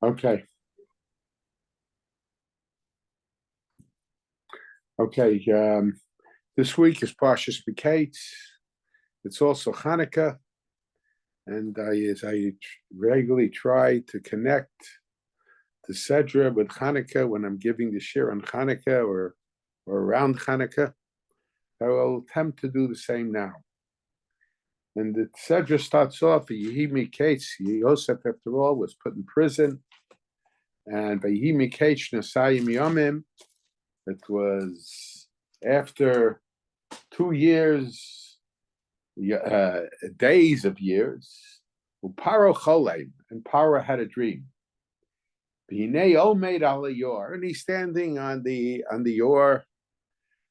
Okay. Okay. This week is Parshas Mikeitz. It's also Hanukkah, and I regularly try to connect the Sedra with Hanukkah when I'm giving the shir on Hanukkah or around Hanukkah. I will attempt to do the same now. And the Sedra starts off, Yehi Mikeitz. Yosef, after all, was put in prison, and by Yehi Mikeitz Nasayim Yomim, it was after 2 years, days of years. Paro Cholem, and Paro had a dream. And he's standing on the Yor,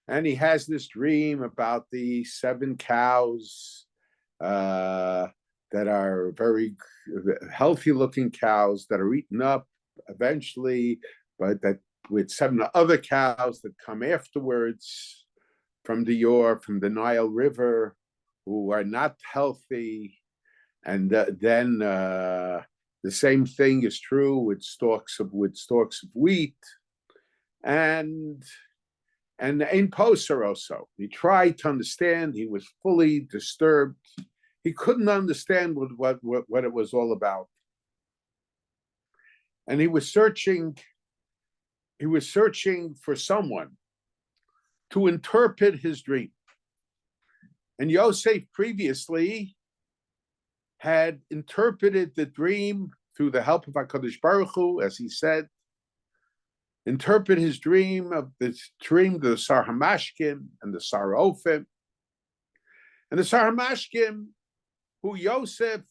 and he has this dream about the 7 cows that are very healthy-looking cows that are eaten up eventually, but that with 7 other cows that come afterwards from the Yor, from the Nile River, who are not healthy. And then the same thing is true with stalks of wheat, and in Poser also. He tried to understand. He was fully disturbed. He couldn't understand what it was all about. And he was searching for someone to interpret his dream. And Yosef previously had interpreted the dream through the help of HaKadosh Baruch Hu, as he said, interpret his dream the Sar Hamashkim and the Sar Ophim. And the Sar Hamashkim, who Yosef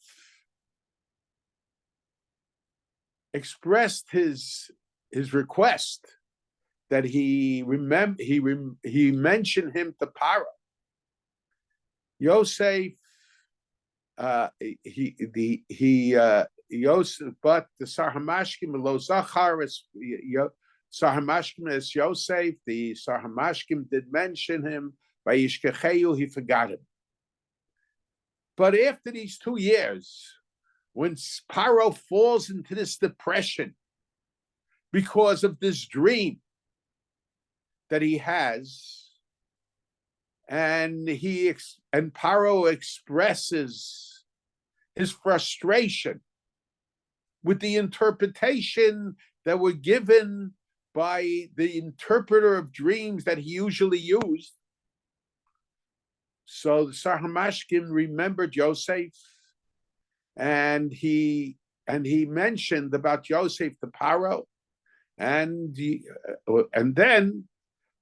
expressed his request that he mentioned him to Paro. Yosef, Yosef, but the Sar Hamashkim lo zachar Sar Hamashkim as Yosef. The Sar Hamashkim did mention him by Yishkecheyu. He forgot him. But after these 2 years, when Paro falls into this depression because of this dream that he has, and Paro expresses his frustration with the interpretation that were given by the interpreter of dreams that he usually used. So the Sar Hamashkim remembered Yosef, and he mentioned about Yosef to Paro, and then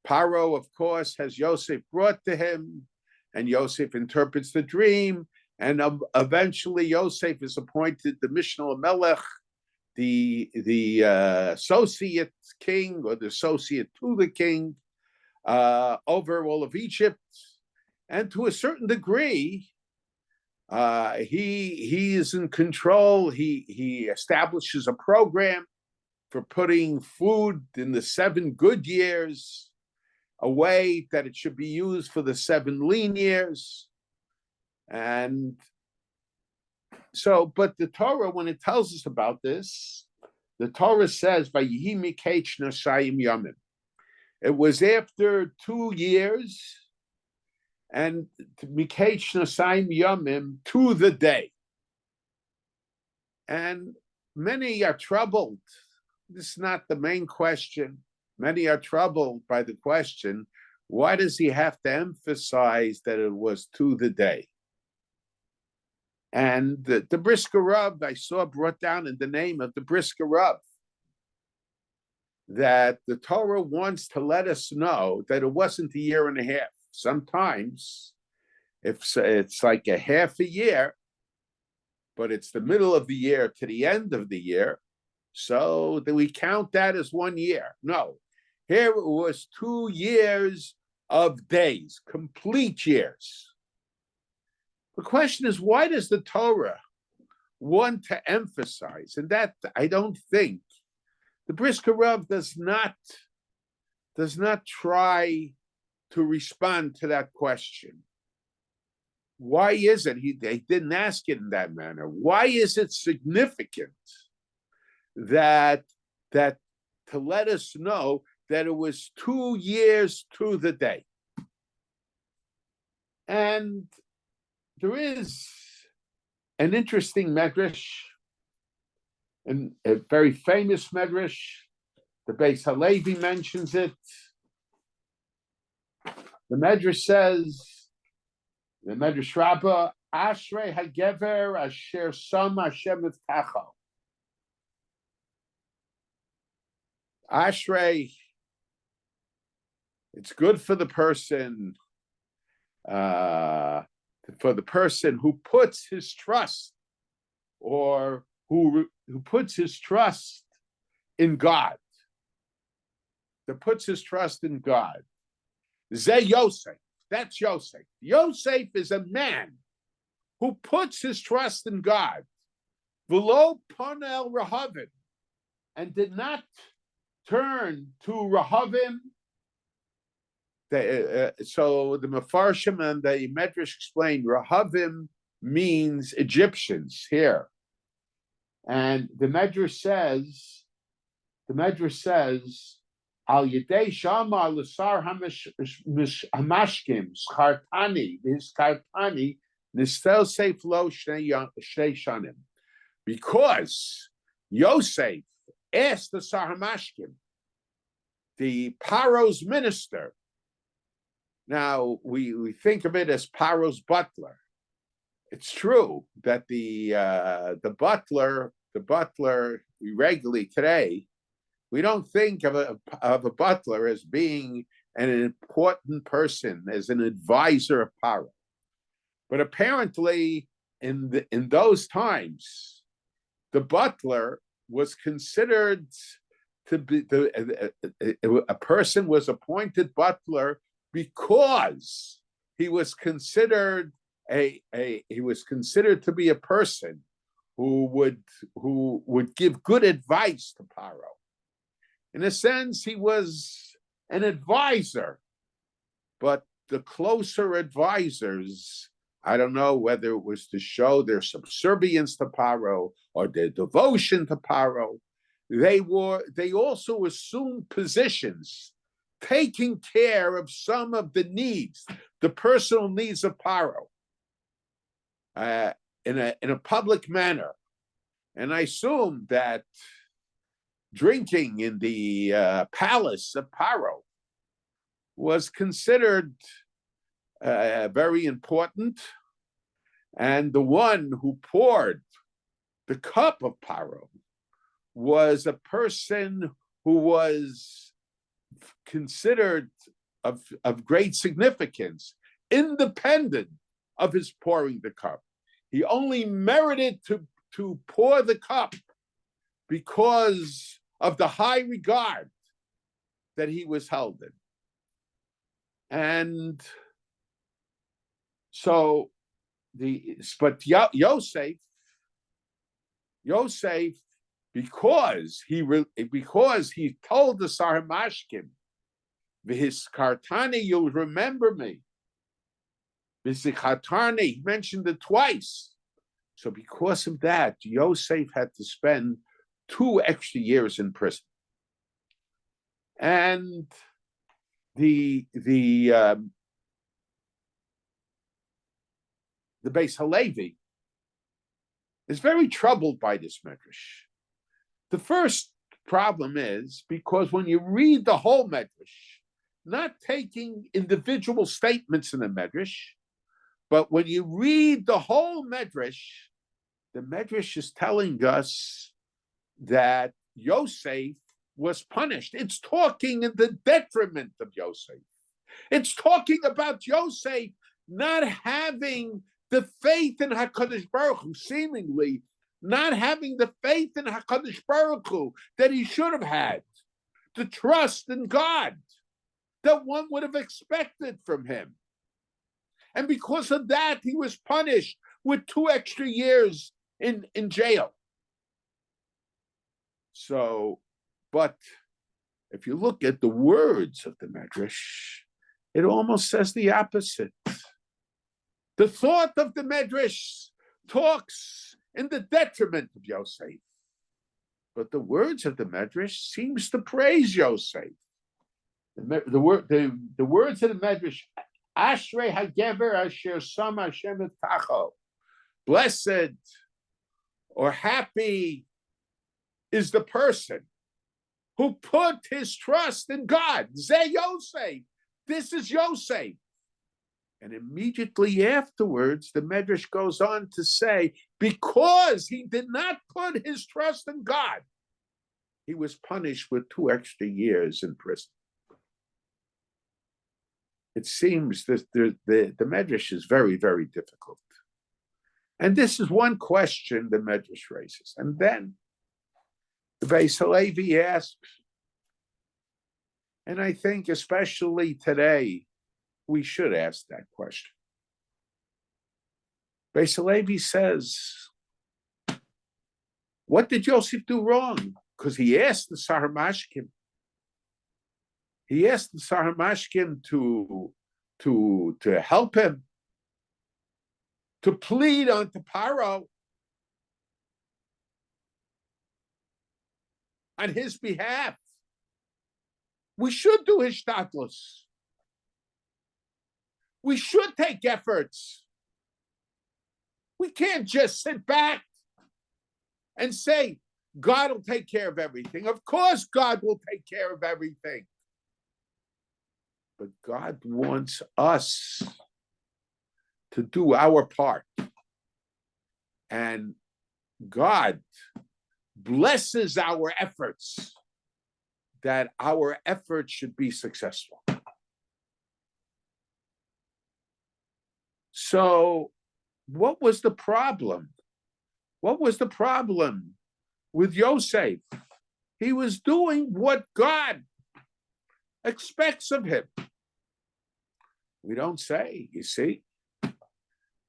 Paro, of course, has Yosef brought to him, and Yosef interprets the dream, and eventually Yosef is appointed the Mishnah Melech, the associate king, or the associate to the king, over all of Egypt. And to a certain degree, he is in control. He establishes a program for putting food in the 7 good years, a way that it should be used for the 7 lean years. And so, but the Torah, when it tells us about this, the Torah says, "Vayihi Mikeitz Nasayim Yomim." It was after 2 years, and Mikeitz Nasayim Yomim, to the day. And many are troubled. This is not the main question. Many are troubled by the question, why does he have to emphasize that it was to the day? And the Brisker Rav I saw brought down in the name of the Brisker Rav that the Torah wants to let us know that it wasn't a year and a half. Sometimes if it's like a half a year, but it's the middle of the year to the end of the year, so that we count that as 1 year. No, here it was 2 years of days, complete years. The question is, why does the Torah want to emphasize? And that I don't think the Brisker Rav does not try to respond to that question. Why is it? They didn't ask it in that manner. Why is it significant that that to let us know that it was 2 years to the day. And there is an interesting medrash, and a very famous medrash. The Beis Halevi mentions it. The medrash says, the medrash Rabbi, Ashrei hagever asher sam Hashem iftacho. Ashrei, it's good for the person, who puts his trust, or who puts his trust in God. That puts his trust in God. Ze Yosef. That's Yosef. Yosef is a man who puts his trust in God. V'lo panel Rahavim, and did not turn to Rahavim. So the Mefarshim and the Medrash explain Rahavim means Egyptians here. And the Medrash says, Al Yedei Shama L'Sar Hamashkim Schartani Niskartani Nistel Seif Lo Shnei Shanim, because Yosef asked the Sar Hamashkim, the Paro's minister. Now we think of it as Paro's butler. It's true that the butler we regularly today, we don't think of a butler as being an important person, as an advisor of Paro. But apparently, in those times, the butler was considered to be a person was appointed butler because he was considered to be a person who would give good advice to Paro. In a sense, he was an advisor, but the closer advisors, I don't know whether it was to show their subservience to Paro or their devotion to Paro, they also assumed positions taking care of some of the needs, the personal needs of Paro, in a public manner. And I assume that drinking in the palace of Paro was considered very important, and the one who poured the cup of Paro was a person who was considered of great significance, independent of his pouring the cup. He only merited to pour the cup because of the high regard that he was held in. And so Yosef, because he told the Sarmashkim, V'hiskartani, you'll remember me. V'zichatani, he mentioned it twice. So because of that, Yosef had to spend 2 extra years in prison. And the Beis Halevi is very troubled by this medrash. The first problem is because when you read the whole medrash, not taking individual statements in the medrash, but when you read the whole medrash, the medrash is telling us that Yosef was punished. It's talking in the detriment of Yosef. It's talking about Yosef not having the faith in HaKadosh Baruch Hu, seemingly not having the faith in HaKadosh Baruch Hu that he should have had, the trust in God that one would have expected from him. And because of that, he was punished with 2 extra years in jail. So, but if you look at the words of the Medrash, it almost says the opposite. The thought of the Medrash talks in the detriment of Yosef. But the words of the Medrash seems to praise Yosef. The words of the Medrash, Ashrei Hagever Asher Sam Hashem et Tacho. Blessed or happy is the person who put his trust in God. Ze Yosef. This is Yosef. And immediately afterwards, the Medrash goes on to say, because he did not put his trust in God, he was punished with 2 extra years in prison. It seems that the Medrash is very, very difficult. And this is one question the Medrash raises. And then the Beis Halevi asks, and I think especially today, we should ask that question. Beis Halevi says, what did Yosef do wrong? Because he asked the Saramashkim. He asked the Saramashkim to help him, to plead unto Paro on his behalf. We should do Hishtadlus. We should take efforts. We can't just sit back and say, God will take care of everything. Of course, God will take care of everything. But God wants us to do our part. And God blesses our efforts, that our efforts should be successful. So, what was the problem? What was the problem with Yosef? He was doing what God expects of him. We don't say, you see.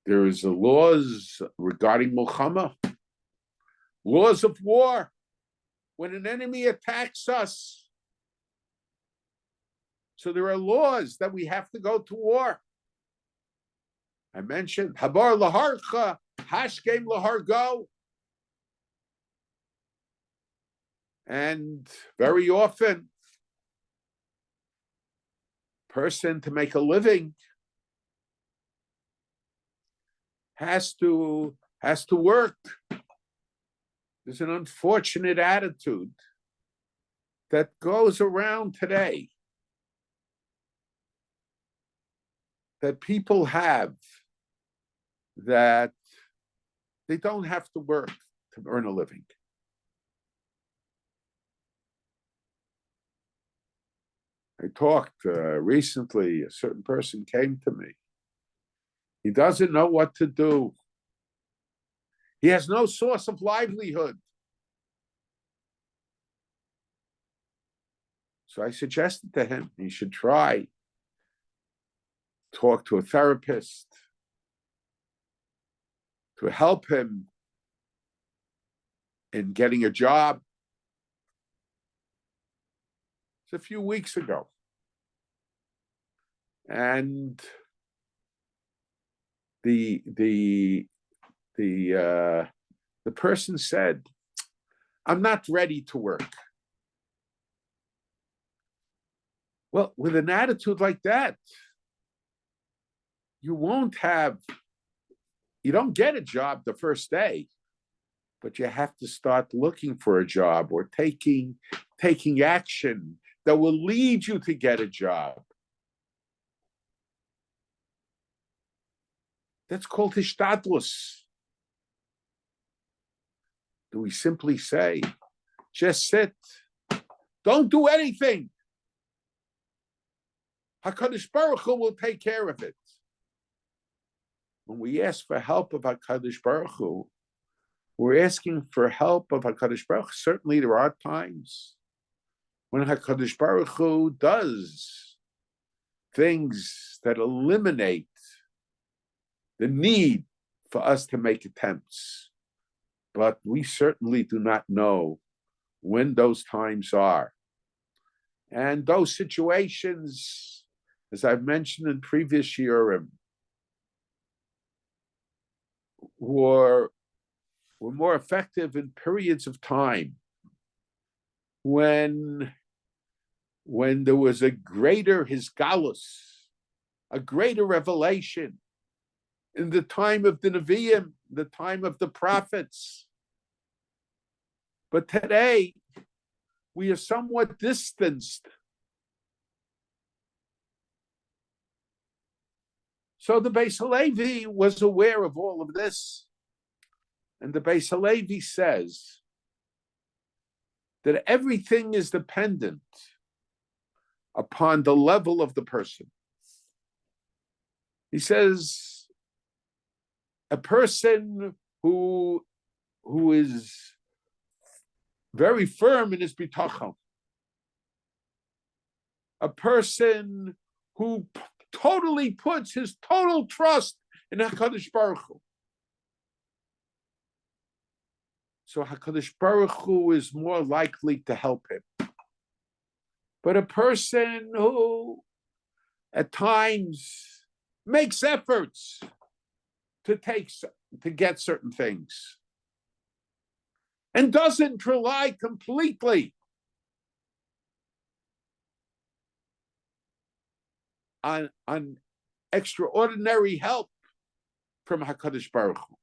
There is laws regarding Muhammad, laws of war. When an enemy attacks us, so there are laws that we have to go to war. I mentioned Habar laharcha, hashkem lahargo. And very often, person to make a living has to work. There's an unfortunate attitude that goes around today that people have, that they don't have to work to earn a living. I talked recently, a certain person came to me. He doesn't know what to do. He has no source of livelihood. So I suggested to him he should try talk to a therapist to help him in getting a job. It's a few weeks ago. And the person said, I'm not ready to work. Well, with an attitude like that, you don't get a job the first day, but you have to start looking for a job or taking action that will lead you to get a job. That's called Hishtadlus. Do we simply say, just sit, don't do anything? HaKadosh Baruch Hu will take care of it. When we ask for help of HaKadosh Baruch Hu, we're asking for help of HaKadosh Baruch Hu. Certainly there are times when HaKadosh Baruch Hu does things that eliminate the need for us to make attempts. But we certainly do not know when those times are. And those situations, as I've mentioned in previous shiurim, were more effective in periods of time when there was a greater Hishtadlus, a greater revelation in the time of the Nevi'im, the time of the prophets. But today, we are somewhat distanced. So the Beis Halevi was aware of all of this. And the Beis Halevi says that everything is dependent upon the level of the person. He says a person who is very firm in his bitachon, a person who totally puts his total trust in HaKadosh Baruch Hu. So HaKadosh Baruch Hu is more likely to help him. But a person who at times makes efforts to get certain things and doesn't rely completely on extraordinary help from HaKadosh Baruch Hu.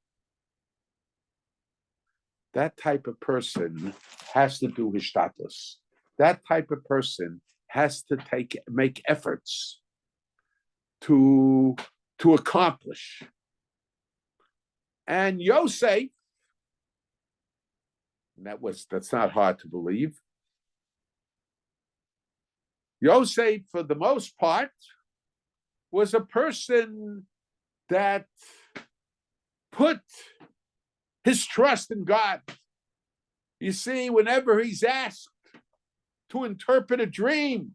That type of person has to do Hishtadlus. That type of person has to make efforts to accomplish. And Yosef, that's not hard to believe. Yosef, for the most part, was a person that put his trust in God. You see, whenever he's asked to interpret a dream,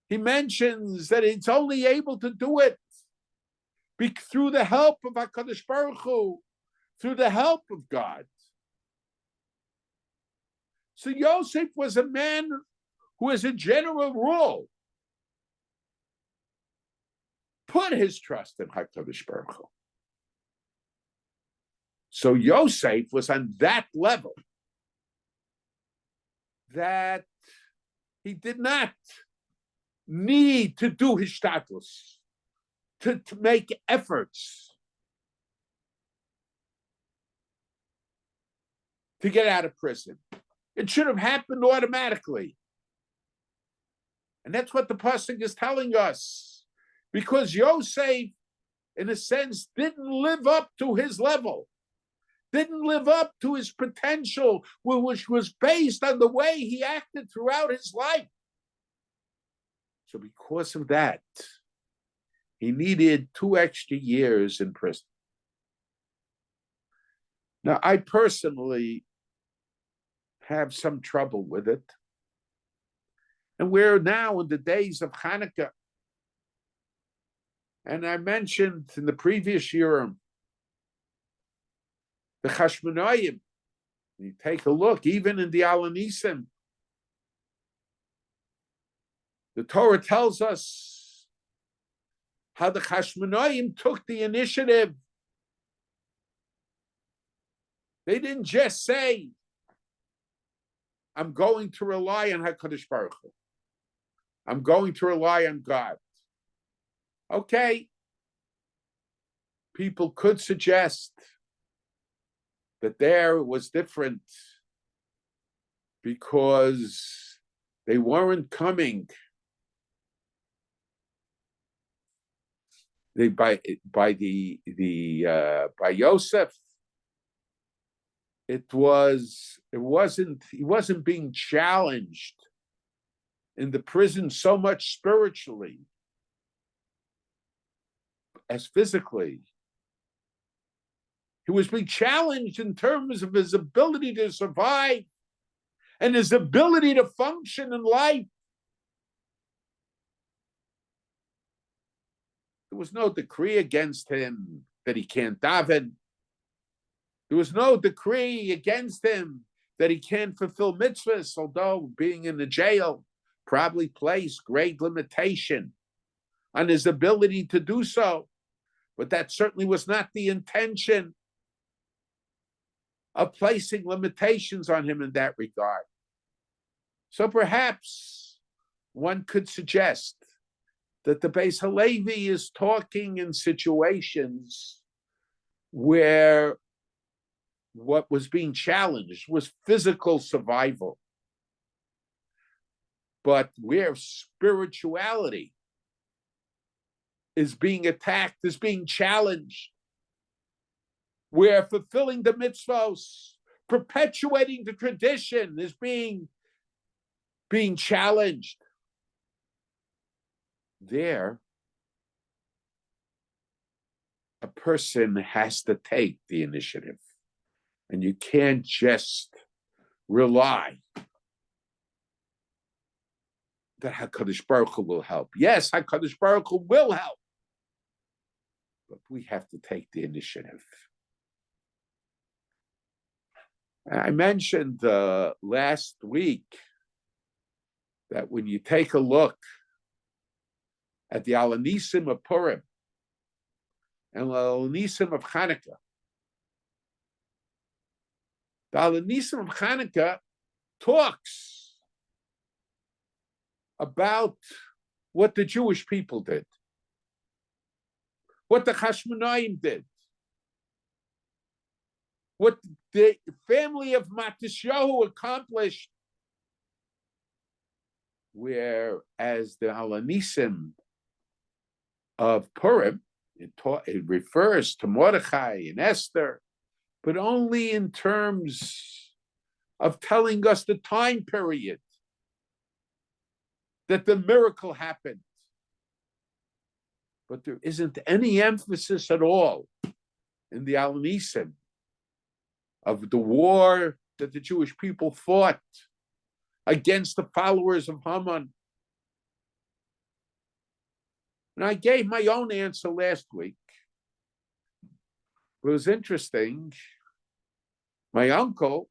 he mentions that it's only able to do it through the help of HaKadosh Baruch Hu, through the help of God. So Yosef was a man who, as a general rule, put his trust in HaKadosh Baruch Hu. So Yosef was on that level that he did not need to do Hishtadlus, to make efforts to get out of prison. It should have happened automatically. And that's what the Pasuk is telling us. Because Yosef, in a sense, didn't live up to his level, didn't live up to his potential, which was based on the way he acted throughout his life. So because of that, he needed 2 extra years in prison. Now, I personally have some trouble with it. And we're now in the days of Hanukkah. And I mentioned in the previous year, the Chashmonaim. You take a look, even in the Alanisim, the Torah tells us how the Chashmonaim took the initiative. They didn't just say, I'm going to rely on HaKadosh Baruch Hu. I'm going to rely on God. Okay. People could suggest that there was different because they weren't coming by Yosef. He wasn't being challenged in the prison so much spiritually as physically. He was being challenged in terms of his ability to survive and his ability to function in life. There was no decree against him that he can't daven. There was no decree against him that he can't fulfill mitzvahs, although being in the jail probably placed great limitation on his ability to do so. But that certainly was not the intention of placing limitations on him in that regard. So perhaps one could suggest that the Beis Halevi is talking in situations where what was being challenged was physical survival, but where spirituality is being attacked, is being challenged, where fulfilling the mitzvos, perpetuating the tradition is being challenged. There, a person has to take the initiative, and you can't just rely that HaKadosh Baruch Hu will help. Yes, HaKadosh Baruch Hu will help, but we have to take the initiative. I mentioned last week that when you take a look at the Alanisim of Purim and the Alanisim of Hanukkah, the Alanisim of Hanukkah talks about what the Jewish people did, what the Hashmonaim did, what the family of Matisyahu accomplished, whereas the Alanisim of Purim, it refers to Mordechai and Esther, but only in terms of telling us the time period that the miracle happened. But there isn't any emphasis at all in the Alanisim of the war that the Jewish people fought against the followers of Haman. And I gave my own answer last week. It was interesting. My uncle,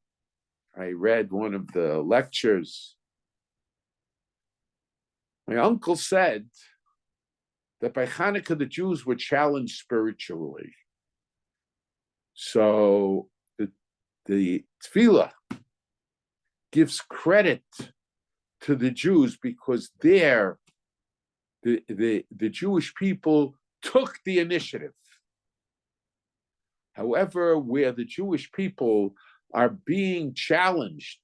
I read one of the lectures. My uncle said that by Hanukkah, the Jews were challenged spiritually. So the tefillah gives credit to the Jews because the Jewish people took the initiative. However, where the Jewish people are being challenged,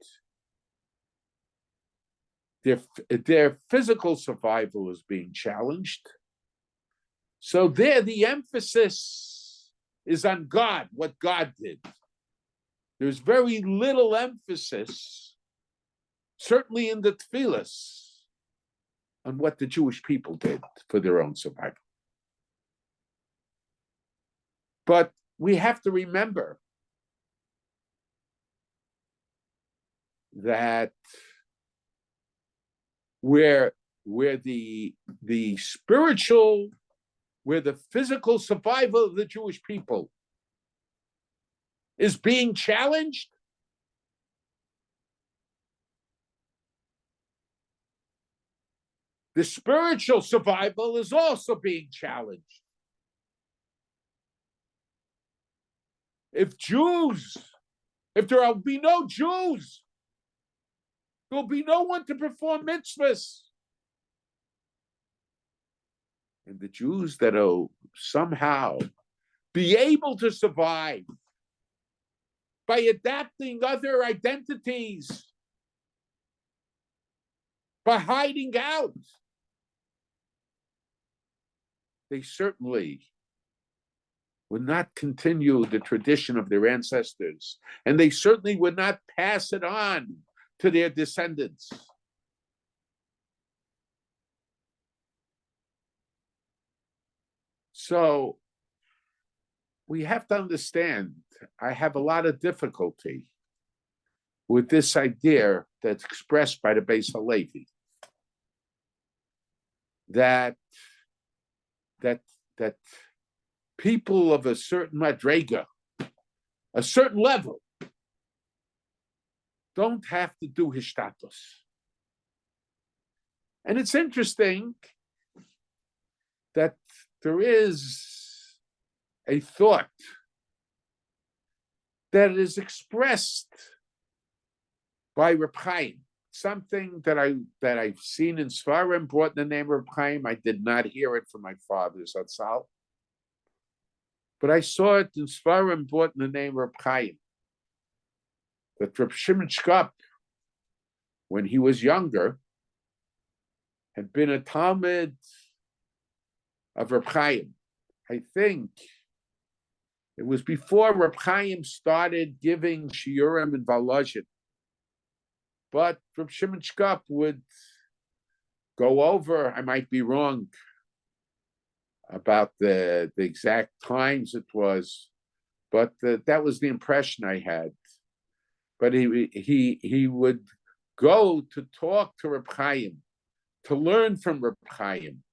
their physical survival is being challenged. So there, the emphasis is on God, what God did. There's very little emphasis, certainly in the tefillahs, on what the Jewish people did for their own survival. But we have to remember that where the spiritual, where the physical survival of the Jewish people is being challenged, the spiritual survival is also being challenged. If there will be no Jews, there will be no one to perform mitzvahs. And the Jews that will somehow be able to survive by adapting other identities, by hiding out, they certainly would not continue the tradition of their ancestors, and they certainly would not pass it on to their descendants. So we have to understand, I have a lot of difficulty with this idea that's expressed by the Beis Halevi, that people of a certain madrega, a certain level, don't have to do Hishtadlus. And it's interesting that there is a thought that is expressed by Rabbi something that I've seen in Svarim brought in the name of Reb Chaim. I did not hear it from my father's Atzal, but I saw it in Svarim brought in the name of Reb Chaim. That Reb Shimon Shkop, when he was younger, had been a Talmud of Reb Chaim. I think it was before Reb Chaim started giving shiurim and volozhin. But Reb Shimon Shkop would go over, I might be wrong about the exact times it was, but that was the impression I had. But he would go to talk to Reb Chaim, to learn from Reb Chaim,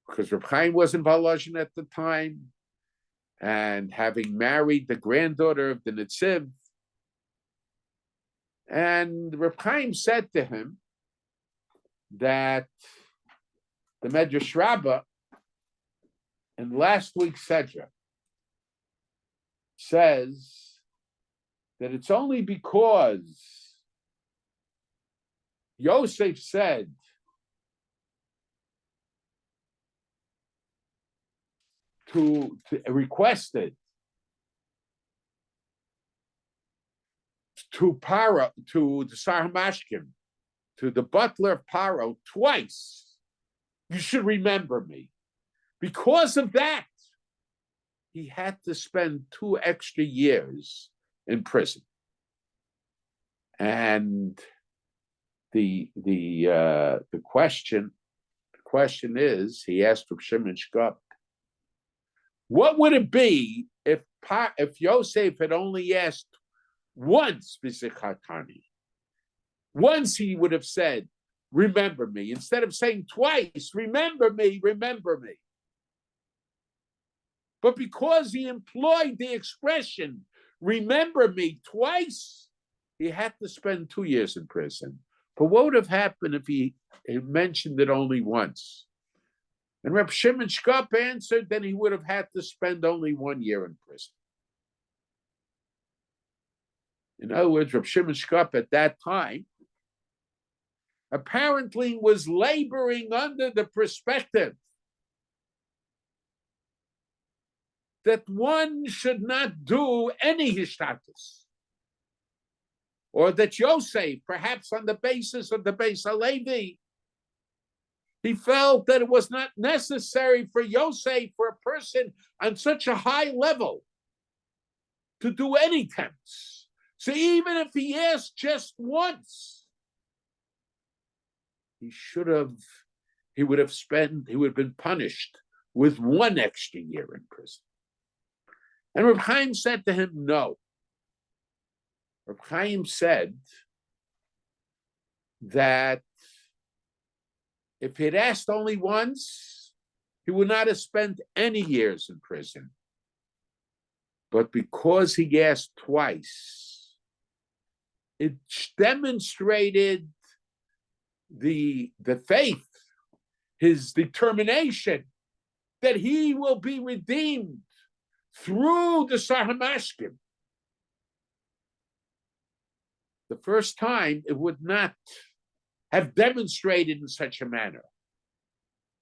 because Reb Chaim was in Volozhin at the time, and having married the granddaughter of the Netziv. And Reb Chaim said to him that the Medrash Rabbah in last week's Sedra says that it's only because Yosef said to requested to Paro, to the Sarhamashkim, to the butler of Paro twice, you should remember me. Because of that, he had to spend 2 extra years in prison. And the question is, he asked Reb Shimon Shkop, what would it be if Yosef had only asked once, once he would have said, remember me, instead of saying twice, remember me, remember me. But because he employed the expression, remember me, twice, he had to spend 2 years in prison. But what would have happened if he mentioned it only once? And Reb Shimon Shkop answered, then he would have had to spend only 1 year in prison. In other words, Reb Shimon Shkop at that time apparently was laboring under the perspective that one should not do any Hishtadlus, or that Yosef, perhaps on the basis of the Beis HaLevi, he felt that it was not necessary for Yosef, for a person on such a high level, to do any temps. So even if he asked just once, he would have been punished with 1 extra year in prison. And Reb Chaim said to him, no. Reb Chaim said that if he had asked only once, he would not have spent any years in prison. But because he asked twice, it demonstrated the faith, his determination that he will be redeemed through the Sarhamashkim. The first time, it would not have demonstrated in such a manner.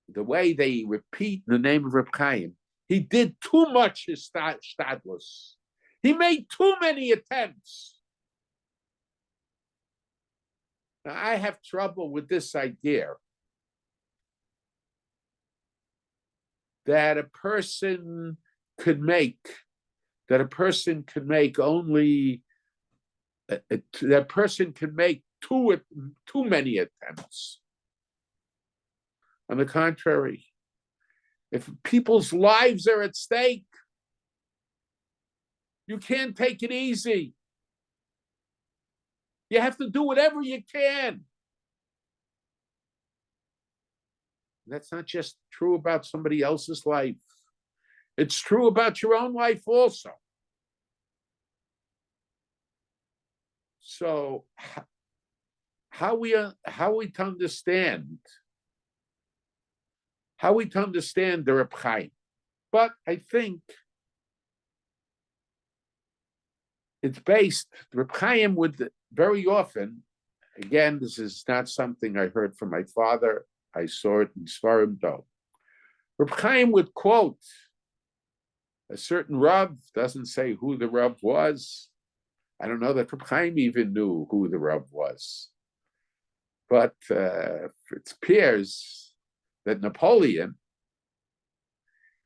The way they repeat in the name of Reb Chaim, he did too much Hishtadlus. He made too many attempts. Now, I have trouble with this idea that a person could make only that person can make too many attempts. On the contrary, if people's lives are at stake, you can't take it easy. You have to do whatever you can. That's not just true about somebody else's life. It's true about your own life also. So how we to understand the Reb Chaim? But I think it's based, Reb Chaim would very often Again, this is not something I heard from my father. I saw it in Svarim though. Reb Chaim would quote a certain Rav, doesn't say who the Rav was. I don't know that Reb Chaim even knew who the Rav was. But it appears that Napoleon,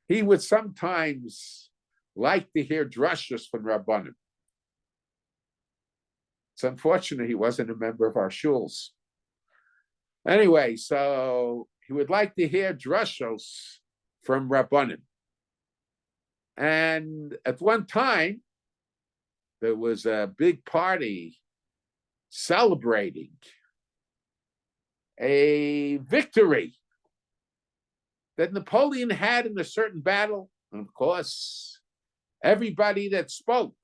he would sometimes like to hear drushes from Rabbanim. It's unfortunate he wasn't a member of our shuls. Anyway, so he would like to hear drushos from Rabbanim. And at one time, there was a big party celebrating a victory that Napoleon had in a certain battle. And of course, everybody that spoke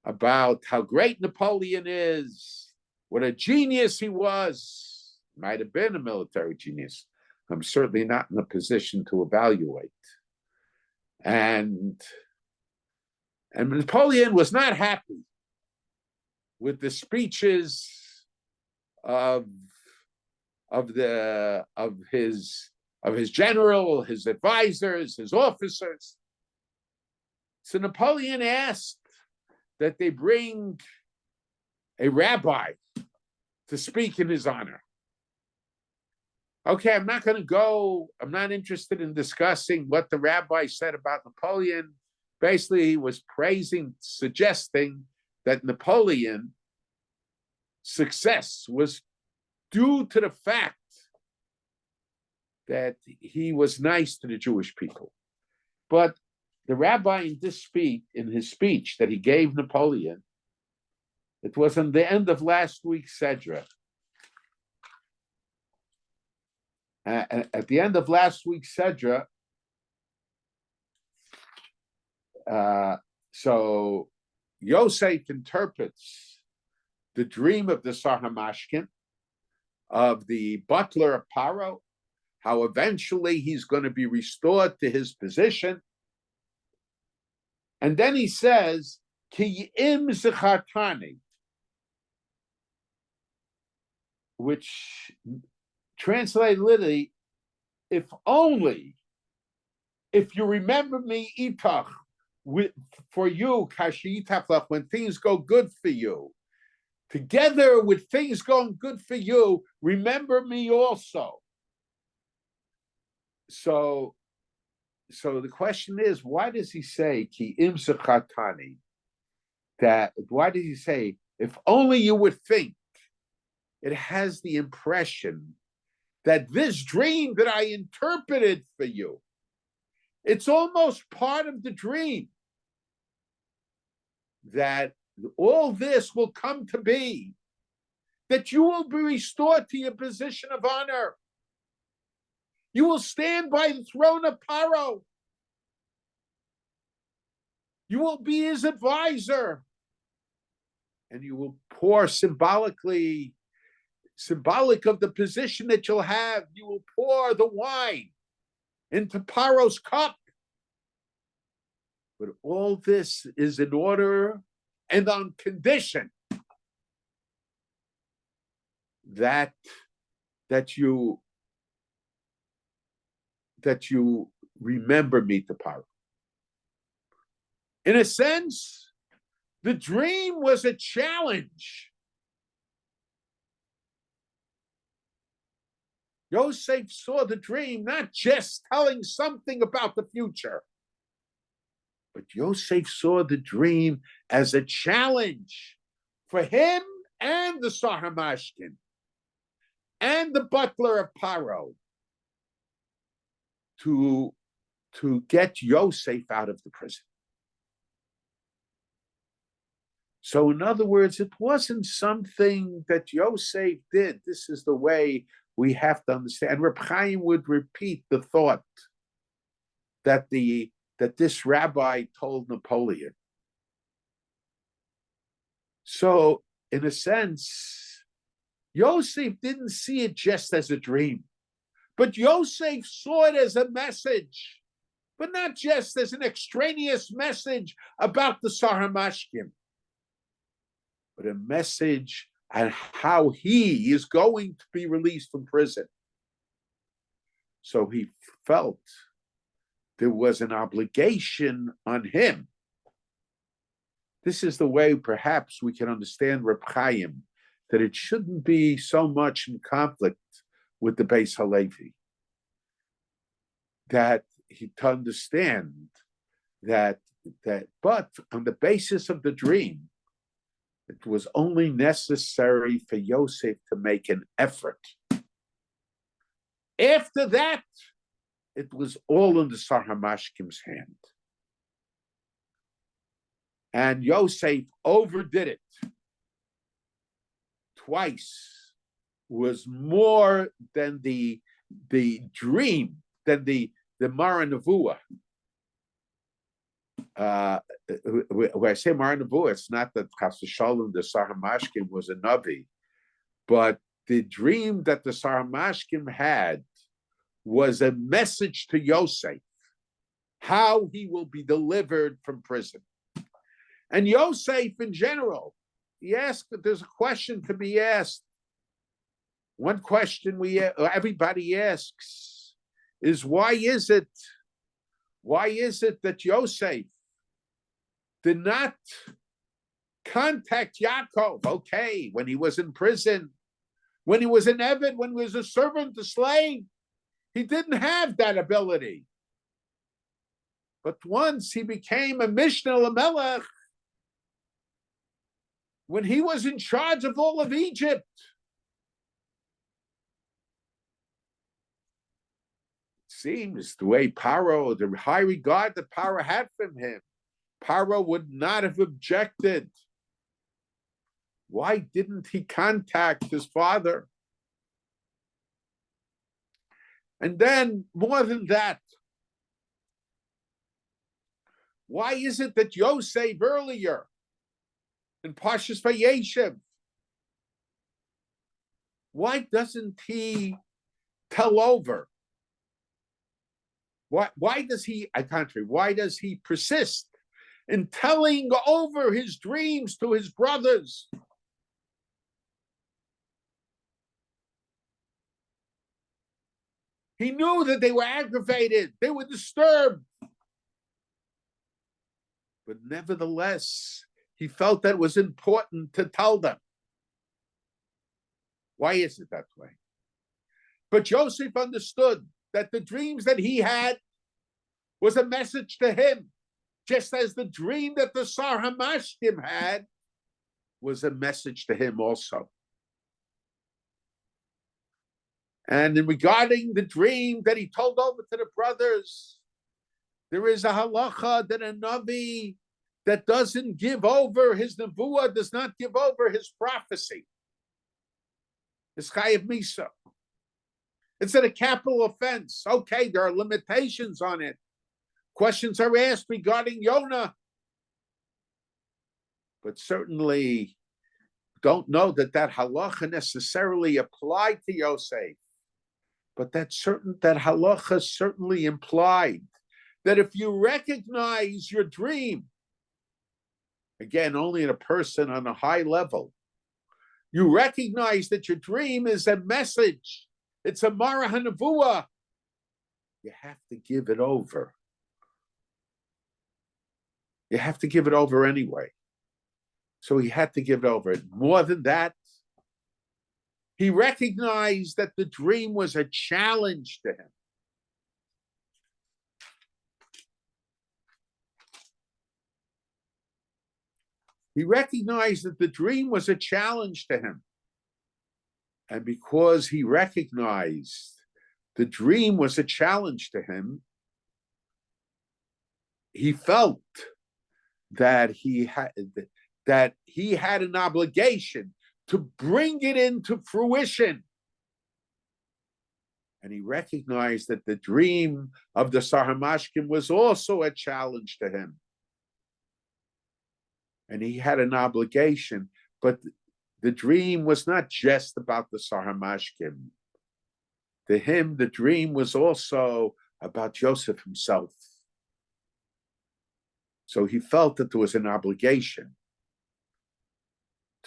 about how great Napoleon is, what a genius he was. Might have been a military genius. I'm certainly not in a position to evaluate. And Napoleon was not happy with the speeches of his general, his advisors, his officers. So Napoleon asked that they bring a rabbi to speak in his honor. Okay, I'm not interested in discussing what the rabbi said about Napoleon. Basically, he was suggesting that Napoleon's success was due to the fact that he was nice to the Jewish people. But the rabbi in his speech that he gave Napoleon, it was on the end of last week's Sedra. At the end of last week's Sedra, so Yosef interprets the dream of the Sar HaMashkin, of the butler of Paro, how eventually he's going to be restored to his position. And then he says, Ki im zichartani, which translated literally, if you remember me, itach, for you, kashi itach, when things go good for you, together with things going good for you, remember me also. So the question is, why does he say ki im zichartani? Why does he say, if only you would think? It has the impression that this dream that I interpreted for you, it's almost part of the dream that all this will come to be, that you will be restored to your position of honor. You will stand by the throne of Paro. You will be his advisor. And you will pour symbolic of the position that you'll have, you will pour the wine into Paro's cup. But all this is in order and on condition that you remember me to Paro. In a sense, the dream was a challenge. Yosef saw the dream not just telling something about the future, but Yosef saw the dream as a challenge for him and the Sar HaMashkin and the butler of Paro to get Yosef out of the prison. So in other words, it wasn't something that Yosef did. This is the way we have to understand. Reb Chaim would repeat the thought that this rabbi told Napoleon. So in a sense, Yosef didn't see it just as a dream, but Yosef saw it as a message, but not just as an extraneous message about the Sar HaMashkin. but a message on how he is going to be released from prison. So he felt there was an obligation on him. This is the way perhaps we can understand Reb Chaim, that it shouldn't be so much in conflict with the Beis Halevi, that he to understand that but on the basis of the dream, it was only necessary for Yosef to make an effort. After that, it was all in the Sar HaMashkim's hand. And Yosef overdid it. Twice was more than the dream, than the Mara Nevuah. When I say Mara Nevuah, it's not that Chas v'Shalom, the Sar HaMashkim was a Navi, but the dream that the Sar HaMashkim had was a message to Yosef, how he will be delivered from prison. And Yosef in general, there's a question to be asked. One question everybody asks is, why is it that Yosef did not contact Yaakov, okay, when he was in prison, when he was an Eved, when he was a servant, a slave? He didn't have that ability. But once he became a Mishnah Lamelech, when he was in charge of all of Egypt, it seems the way Paro, the high regard that Paro had from him, Paro would not have objected. Why didn't he contact his father? And then, more than that, why is it that Yosef earlier in Parshas Vayeshev, why doesn't he tell over? Why does he persist in telling over his dreams to his brothers? He knew that they were aggravated, they were disturbed. But nevertheless, he felt that it was important to tell them. Why is it that way? But Joseph understood that the dreams that he had was a message to him, just as the dream that the Sar HaMashkim had was a message to him also. And in regarding the dream that he told over to the brothers, there is a halacha that a Navi that doesn't give over his nevuah, does not give over his prophecy, is chayav misa. It's a capital offense. Okay, there are limitations on it. Questions are asked regarding Yonah. But certainly don't know that halacha necessarily applied to Yosef. But that halacha certainly implied that if you recognize your dream, again, only in a person on a high level, you recognize that your dream is a message. It's a Mara HaNevuah. You have to give it over. You have to give it over anyway. So he had to give it over. More than that, he recognized that the dream was a challenge to him. He recognized that the dream was a challenge to him. And because he recognized the dream was a challenge to him, he felt that he had an obligation to bring it into fruition. And he recognized that the dream of the Sar HaMashkim was also a challenge to him. And he had an obligation, but the dream was not just about the Sar HaMashkim. To him, the dream was also about Joseph himself. So he felt that there was an obligation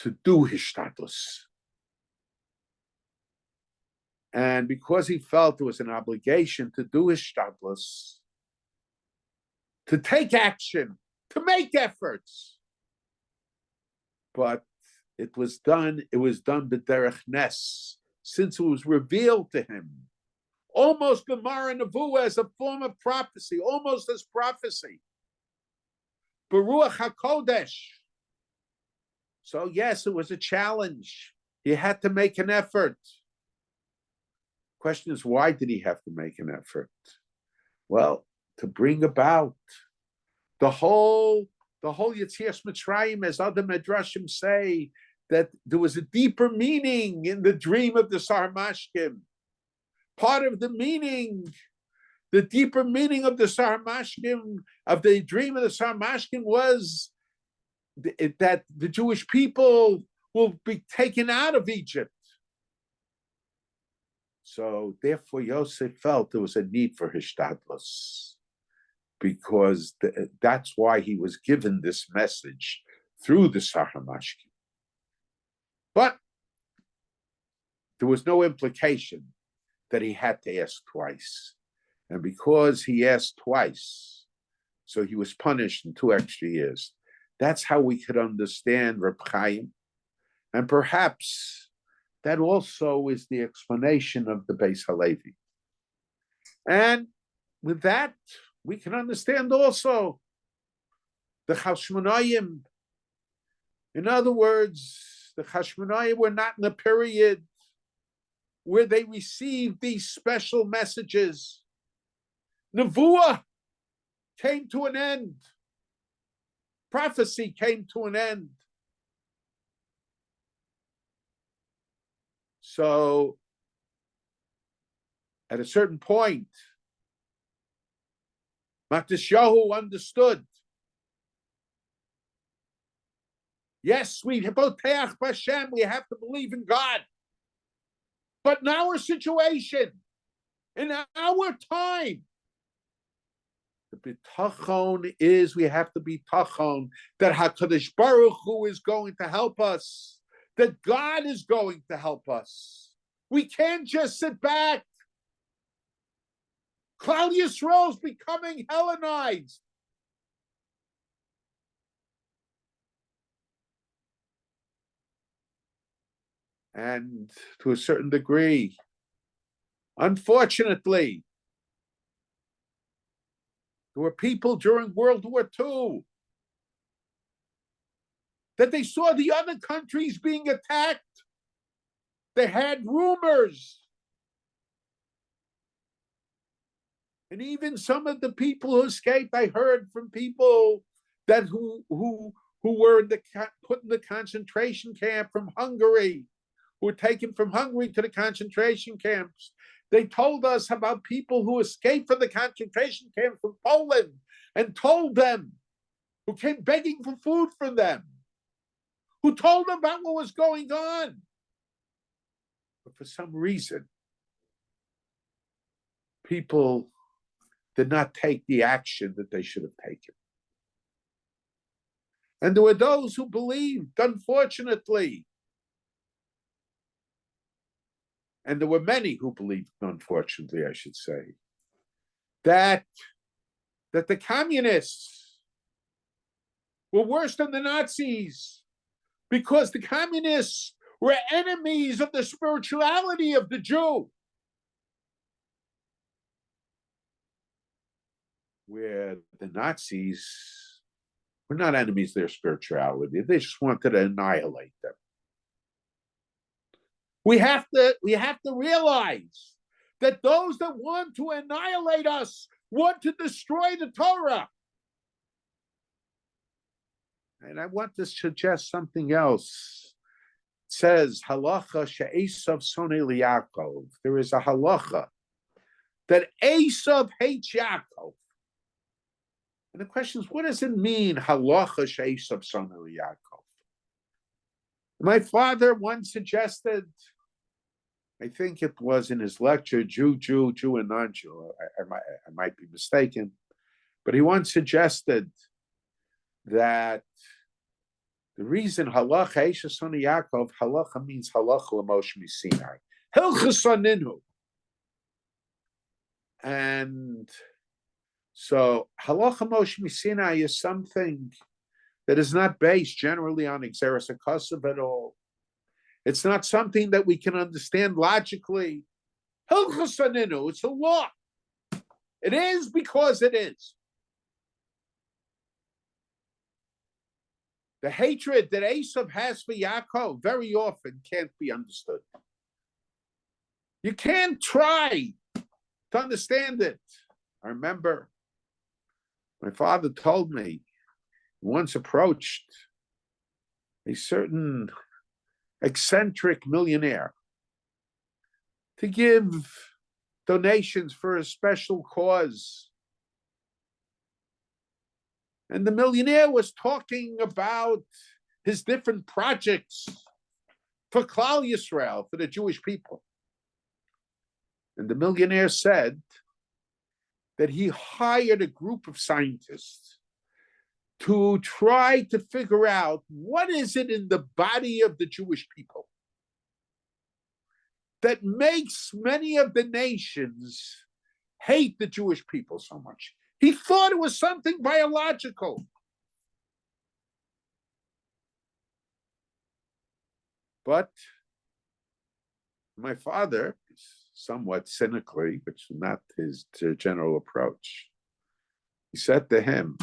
to do Hishtadlus. And because he felt there was an obligation to do Hishtadlus, to take action, to make efforts, but it was done b'derech nes, since it was revealed to him, almost Gemara Nevuah as a form of prophecy, almost as prophecy. Baruch HaKodesh. So yes, it was a challenge. He had to make an effort. Question is, why did he have to make an effort? Well, to bring about the whole Yetzias Mitzrayim, as other Midrashim say, that there was a deeper meaning in the dream of the Sarmashkim. Part of the meaning, the deeper meaning of the Sarmashkim, of the dream of the Sarmashkim, was that the Jewish people will be taken out of Egypt. So therefore Yosef felt there was a need for Hishtadlus, because that's why he was given this message through the Sarmashkim. But there was no implication that he had to ask twice. And because he asked twice, so he was punished in 2 extra years. That's how we could understand Reb Chaim. And perhaps that also is the explanation of the Beis Halevi. And with that, we can understand also the Chashmonayim. In other words, the Chashmonayim were not in a period where they received these special messages. Nevuah came to an end. Prophecy came to an end. So, at a certain point, Matisyahu understood. Yes, we boteach b'Hashem, we have to believe in God. But in our situation, in our time, the bitachon is we have to be tachon that HaKadosh Baruch Hu is going to help us, that God is going to help us. We can't just sit back. Klal Yisrael is becoming Hellenized. And to a certain degree, unfortunately, there were people during World War II that they saw the other countries being attacked. They had rumors. And even some of the people who escaped, I heard from people that who were put in the concentration camp from Hungary, who were taken from Hungary to the concentration camps. They told us about people who escaped from the concentration camp from Poland and told them, who came begging for food from them, who told them about what was going on. But for some reason, people did not take the action that they should have taken. And there were those who believed, unfortunately, and there were many who believed, unfortunately, I should say, that the communists were worse than the Nazis because the communists were enemies of the spirituality of the Jew. Where the Nazis were not enemies of their spirituality. They just wanted to annihilate them. We have to realize that those that want to annihilate us want to destroy the Torah. And I want to suggest something else. It says, halacha she'esav sonei liYaakov. There is a halacha that Esav hates Yaakov. And the question is, what does it mean, halacha she'esav sonei liYaakov? My father once suggested, I think it was in his lecture, Jew and non-Jew, I might be mistaken, but he once suggested that The reason halacha Eishes Son Yaakov, halacha means halacha l'Moshe Sinai. Hilchos Aninu. And so halacha Moshe Sinai is something that is not based generally on Xeris HaKosav at all. It's not something that we can understand logically. Hilchos Aninu, it's a law. It is because it is. The hatred that Esav has for Yaakov very often can't be understood. You can't try to understand it. I remember my father told me he once approached a certain eccentric millionaire to give donations for a special cause. And the millionaire was talking about his different projects for Klal Yisrael, for the Jewish people. And the millionaire said that he hired a group of scientists to try to figure out what is it in the body of the Jewish people that makes many of the nations hate the Jewish people so much. He thought it was something biological. But my father, somewhat cynically, which is not his general approach, he said to him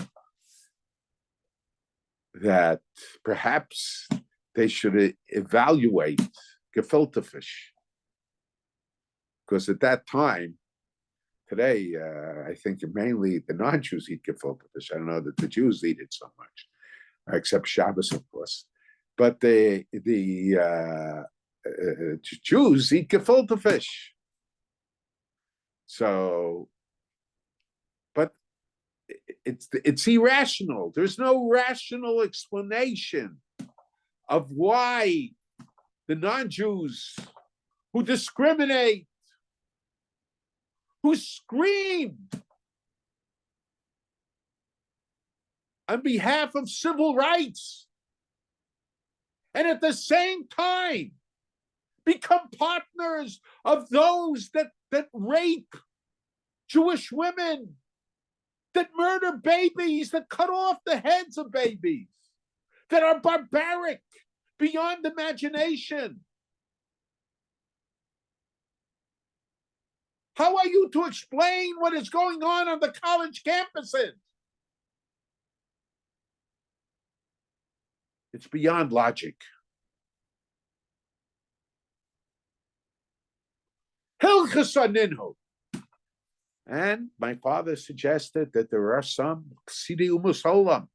that perhaps they should evaluate gefilte fish. Because at that time, today, I think mainly the non-Jews eat gefilte fish. I don't know that the Jews eat it so much, except Shabbos, of course. But the Jews eat gefilte fish. So, but it's irrational. There's no rational explanation of why the non-Jews who discriminate, who screamed on behalf of civil rights, and at the same time become partners of those that rape Jewish women, that murder babies, that cut off the heads of babies, that are barbaric beyond imagination. How are you to explain what is going on the college campuses? It's beyond logic. Hilchos Aninu. And my father suggested that there are some Chsidei Umus Olam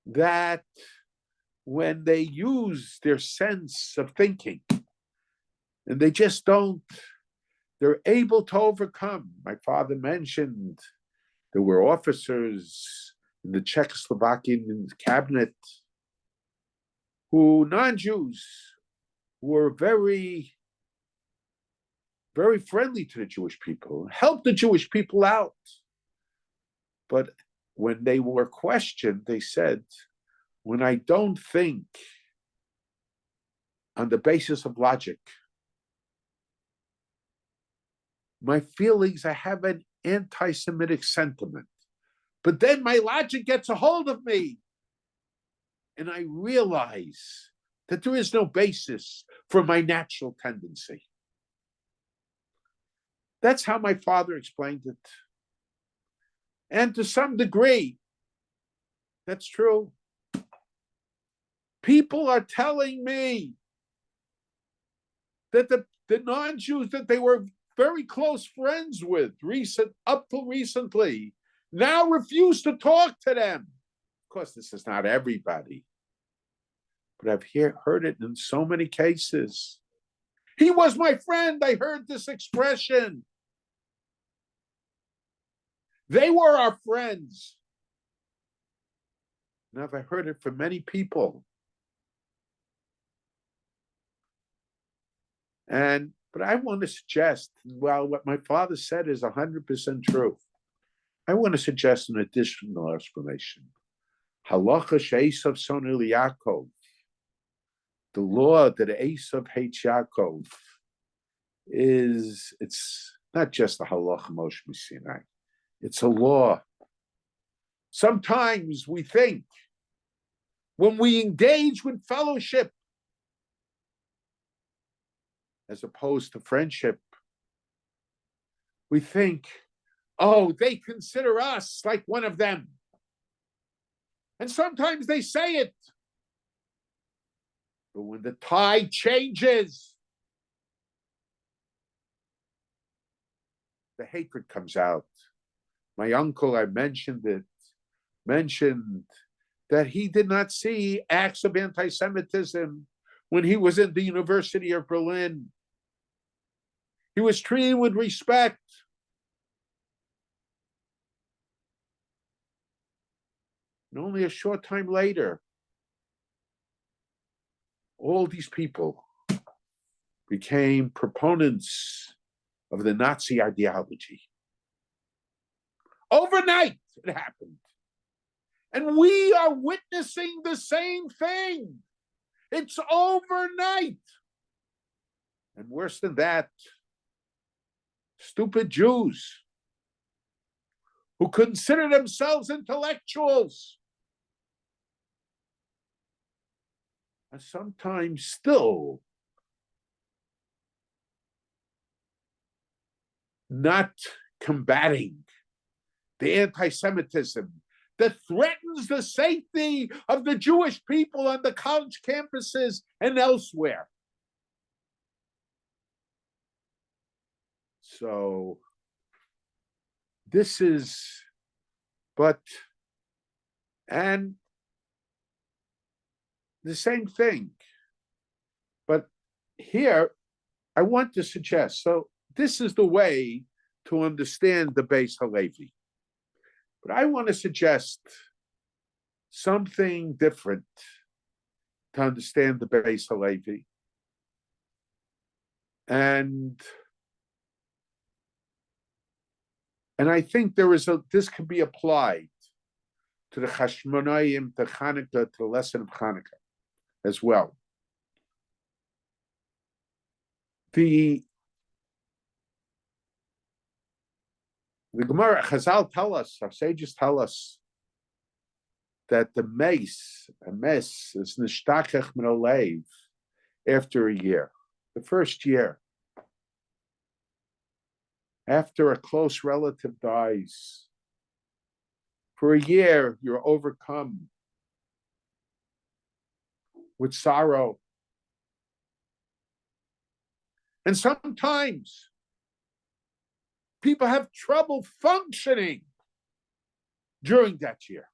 that when they use their sense of thinking and they just don't, they're able to overcome. My father mentioned there were officers in the Czechoslovakian cabinet who, non-Jews, were very, very friendly to the Jewish people, helped the Jewish people out. But when they were questioned, they said, when I don't think on the basis of logic, my feelings, I have an anti-Semitic sentiment. But then my logic gets a hold of me, and I realize that there is no basis for my natural tendency. That's how my father explained it. And to some degree, that's true. People are telling me that the non-Jews that they were very close friends with up till recently now refuse to talk to them. Of course, this is not everybody, but I've heard it in so many cases. He was my friend. I heard this expression. They were our friends. Now, I've heard it from many people. But I want to suggest, while what my father said is 100% true, I want to suggest an additional explanation. Halacha she'esav sonel Yaakov, the law that Esav hates Yaakov, it's not just a halacha Moshe Sinai. It's a law. Sometimes we think when we engage with fellowship as opposed to friendship, we think, oh, they consider us like one of them. And sometimes they say it. But when the tide changes, the hatred comes out. My uncle, I mentioned that he did not see acts of anti-Semitism when he was at the University of Berlin. He was treated with respect. And only a short time later, all these people became proponents of the Nazi ideology. Overnight, it happened. And we are witnessing the same thing. It's overnight. And worse than that, stupid Jews who consider themselves intellectuals are sometimes still not combating the anti-Semitism that threatens the safety of the Jewish people on the college campuses and elsewhere. So this is, and the same thing. But here, I want to suggest, so this is the way to understand the Beis Halevi. But I want to suggest something different to understand the Beis Halevi. And I think this can be applied to the Chashmonaim, to Hanukkah, to the lesson of Hanukkah as well. The Gemara, Chazal tell us, our sages tell us, that a mes is nishtachech min olev after a year, the first year. After a close relative dies, for a year, you're overcome with sorrow. And sometimes people have trouble functioning during that year.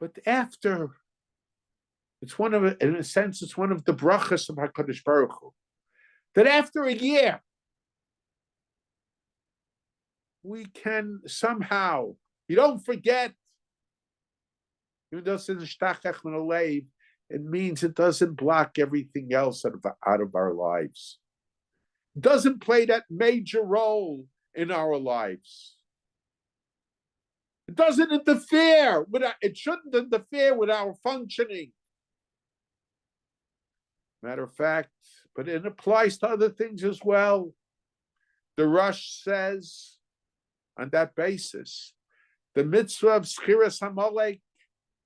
But after, it's one of, in a sense, it's one of the brachas of HaKadosh Baruch Hu, that after a year, we can somehow, you don't forget, even though it means it doesn't block everything else out of our lives. It doesn't play that major role in our lives. It doesn't interfere it shouldn't interfere with our functioning. Matter of fact, but it applies to other things as well. The Rush says, on that basis, the mitzvah of Schiras Amalek,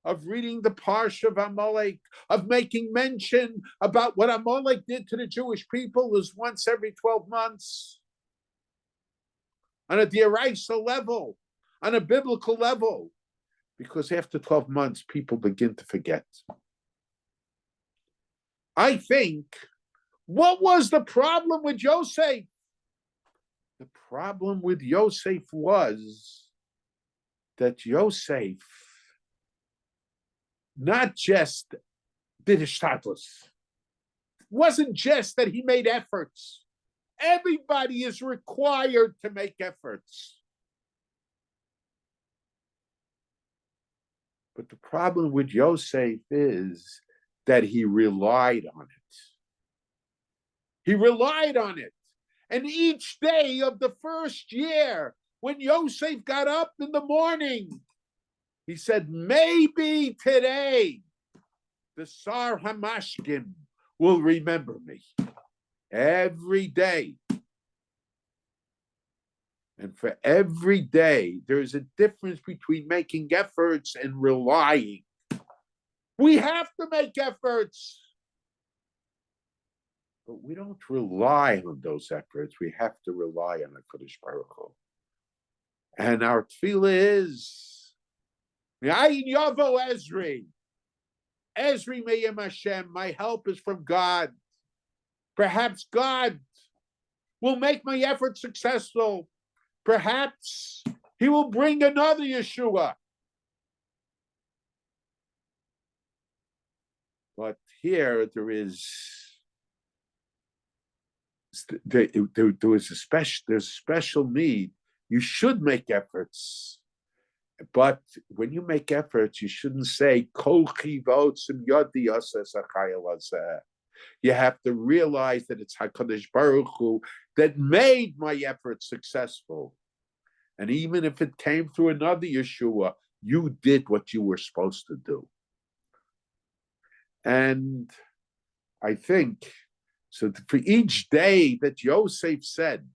of reading the Parsha of Amalek, of making mention about what Amalek did to the Jewish people, is once every 12 months. On a D'Oraisa level, on a biblical level, because after 12 months, people begin to forget. I think, what was the problem with Yosef? The problem with Yosef was that Yosef not just did Hishtadlus. It wasn't just that he made efforts. Everybody is required to make efforts. But the problem with Yosef is that he relied on it. He relied on it. And each day of the first year when Yosef got up in the morning, he said, maybe today the Sar Hamashkim will remember me every day. And for every day, there's a difference between making efforts and relying. We have to make efforts, but we don't rely on those efforts. We have to rely on the Kodesh Baruch Hu. And our tefillah is, Me'ayin Yavo Ezri. Ezri Me'yem Hashem. My help is from God. Perhaps God will make my effort successful. Perhaps he will bring another Yeshua. But here there is, there's a special need. You should make efforts. But when you make efforts, you shouldn't say, Kol chivotzim yodi yoseh achayil hazeh. You have to realize that it's HaKadosh Baruch Hu that made my effort successful. And even if it came through another Yeshua, you did what you were supposed to do. And I think, so for each day that Yosef said,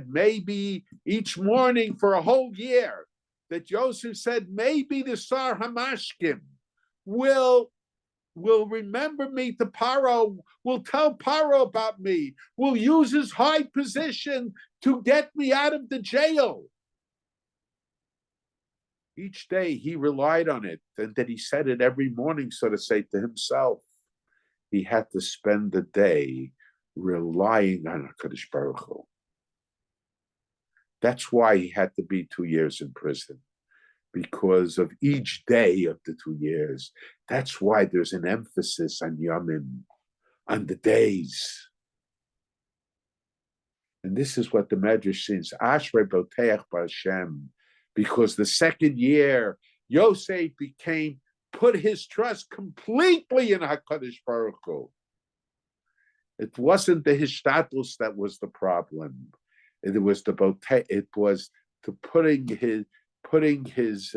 maybe each morning for a whole year, that Yosef said, maybe the Sar Hamashkim will remember me to Paro, will tell Paro about me, will use his high position to get me out of the jail. Each day he relied on it, and that he said it every morning, so to say, to himself. He had to spend the day relying on HaKadosh Baruch Hu. That's why he had to be 2 years in prison, because of each day of the 2 years. That's why there's an emphasis on Yomim, on the days. And this is what the Medrash says, Ashrei Boteach B'Hashem, because the second year, Yosef put his trust completely in HaKadosh Baruch Hu. It wasn't the Hishtadlus that was the problem. It was putting his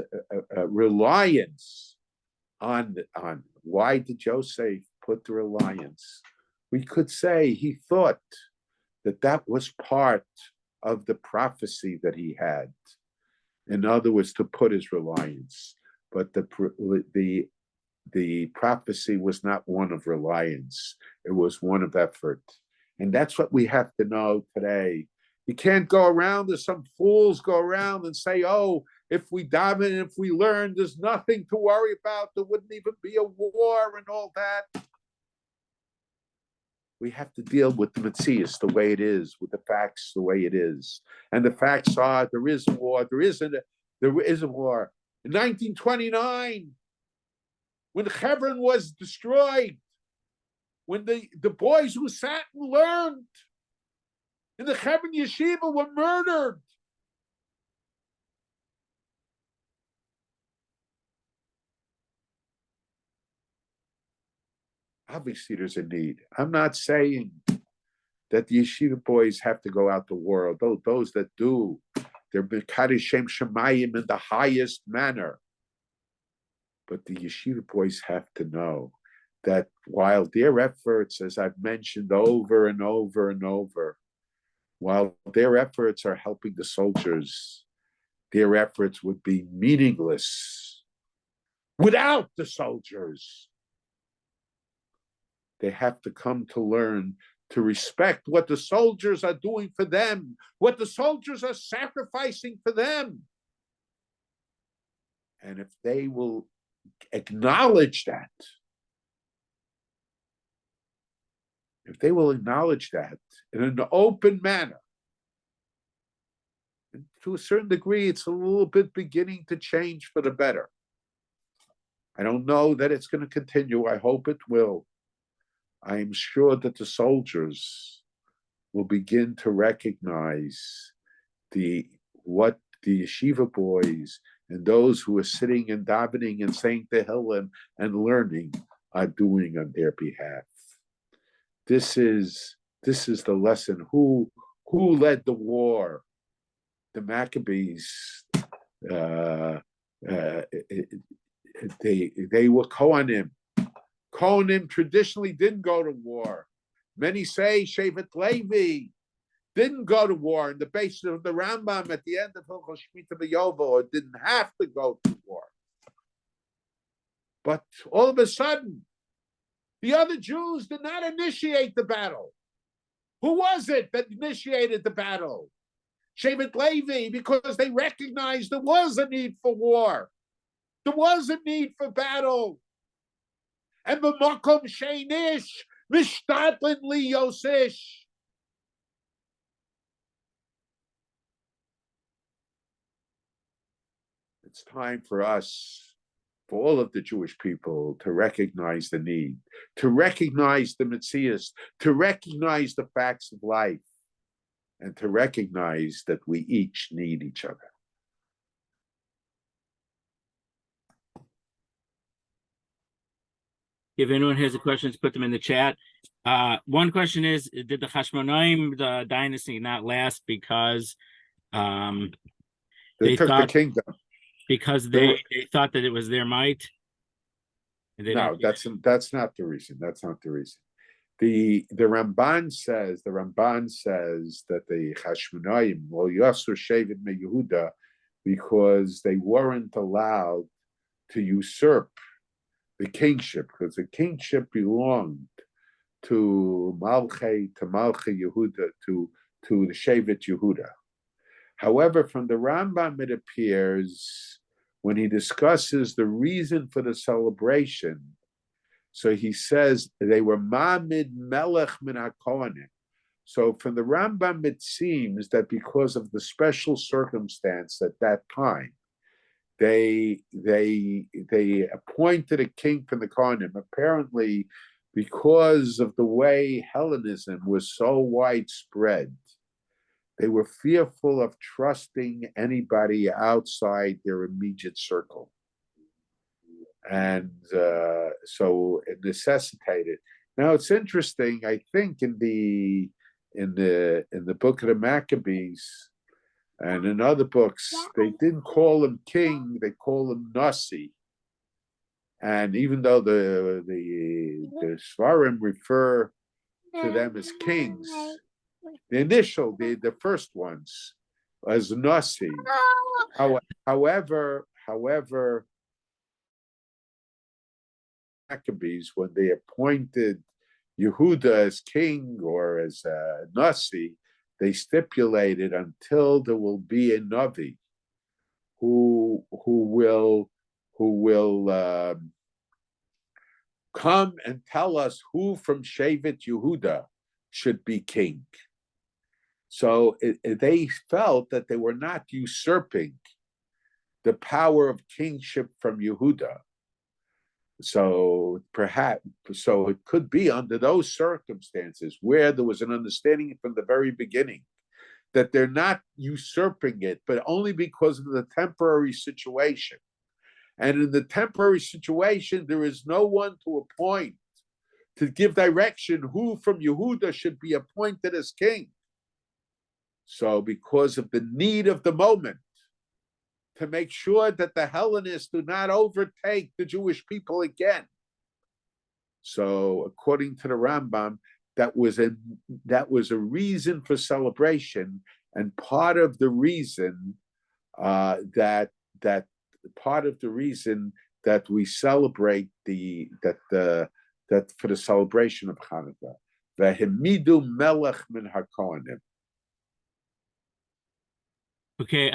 reliance on. Why did Joseph put the reliance? We could say he thought that was part of the prophecy that he had. In other words, to put his reliance. But the prophecy was not one of reliance. It was one of effort. And that's what we have to know today. You can't go around, as some fools go around and say, oh, if we daven and if we learn, there's nothing to worry about. There wouldn't even be a war and all that. We have to deal with the Metzias the way it is, with the facts the way it is. And the facts are, there is a war. There is a war. In 1929, when Hebron was destroyed, when the boys who sat and learned in the Hebron Yeshiva were murdered. Obviously, there's a need. I'm not saying that the yeshiva boys have to go out the world. Those that do, they're Mekadosh Shem Shemayim in the highest manner. But the yeshiva boys have to know that while their efforts, as I've mentioned over and over and over, while their efforts are helping the soldiers, their efforts would be meaningless without the soldiers. They have to come to learn to respect what the soldiers are doing for them, what the soldiers are sacrificing for them. And if they will acknowledge that, in an open manner, and to a certain degree, it's a little bit beginning to change for the better. I don't know that it's going to continue. I hope it will. I'm sure that the soldiers will begin to recognize what the yeshiva boys and those who are sitting and davening and saying Tehillim and learning are doing on their behalf. This is the lesson. Who who led the war? The Maccabees. Uh, uh, they were Kohanim. Kohanim traditionally didn't go to war. Many say Shevet Levi didn't go to war. In the basis of the Rambam at the end of Hilchos Shmita B'Yovel, it didn't have to go to war. But all of a sudden, the other Jews did not initiate the battle. Who was it that initiated the battle? Shevet Levi, because they recognized there was a need for war. There was a need for battle. And b'makom sheinish, mishtadlin li yosish. It's time for us, for all of the Jewish people, to recognize the need, to recognize the Metzias, to recognize the facts of life, and to recognize that we each need each other. If anyone has a questions, put them in the chat. One question is, did the Hashmonaim, the dynasty, not last because they took the kingdom? Because they thought that it was their might? No, that's not the reason. That's not the reason. The Ramban says that the Hashmonaim will Yasur Shevet me Yehuda because they weren't allowed to usurp the kingship, because the kingship belonged to Malchei Yehuda, to the Shevet Yehuda. However, from the Rambam it appears, when he discusses the reason for the celebration, so he says they were Ma'amid Melech min HaKohanim. So from the Rambam it seems that because of the special circumstance at that time, they appointed a king from the Kohanim. Apparently, because of the way Hellenism was so widespread, they were fearful of trusting anybody outside their immediate circle, and so it necessitated. Now it's interesting. I think in the book of the Maccabees and in other books, they didn't call him king; they call him nasi. And even though the Svarim refer to them as kings, the first ones as nasi. However, Maccabees, when they appointed Yehuda as king or as nasi, they stipulated until there will be a Navi who will come and tell us who from Shevet Yehuda should be king. So they felt that they were not usurping the power of kingship from Yehuda. So it could be under those circumstances where there was an understanding from the very beginning that they're not usurping it, but only because of the temporary situation. And in the temporary situation, there is no one to appoint to give direction who from Yehuda should be appointed as king. So because of the need of the moment, to make sure that the Hellenists do not overtake the Jewish people again. So according to the Rambam, that was a reason for celebration, and part of the reason that we celebrate that for the celebration of Hanukkah, v'hemidu melech min hakohanim. Okay.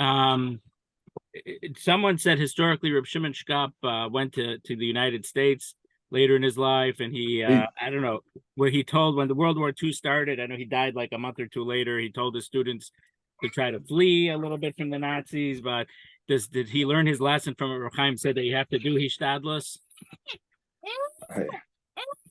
Someone said historically Reb Shimon Shkop went to the United States later in his life, and he I don't know, where he told when the World War II started, I know he died like a month or two later, he told his students to try to flee a little bit from the Nazis, but did he learn his lesson from what Reb Chaim said that you have to do Hishtadlus?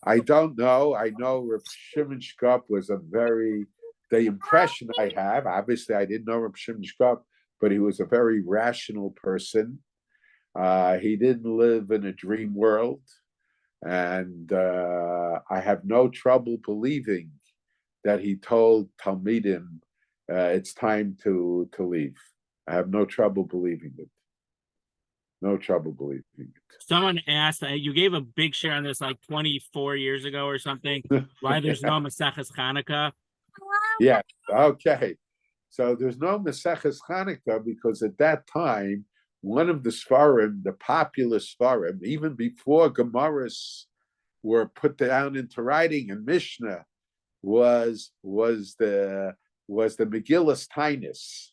I don't know. I know Reb Shimon Shkop was the impression I have, obviously I didn't know Reb Shimon Shkop, but he was a very rational person. He didn't live in a dream world. And I have no trouble believing that he told Talmidim it's time to leave. I have no trouble believing it. No trouble believing Someone asked, you gave a big share on this like 24 years ago or something, it. why there's no Maseches Hanukkah. Yeah. Okay. So there's no Maseches Hanukkah because at that time, one of the Svarim, the popular Svarim, even before Gemaras were put down into writing and Mishnah, was the Megillas Tainus,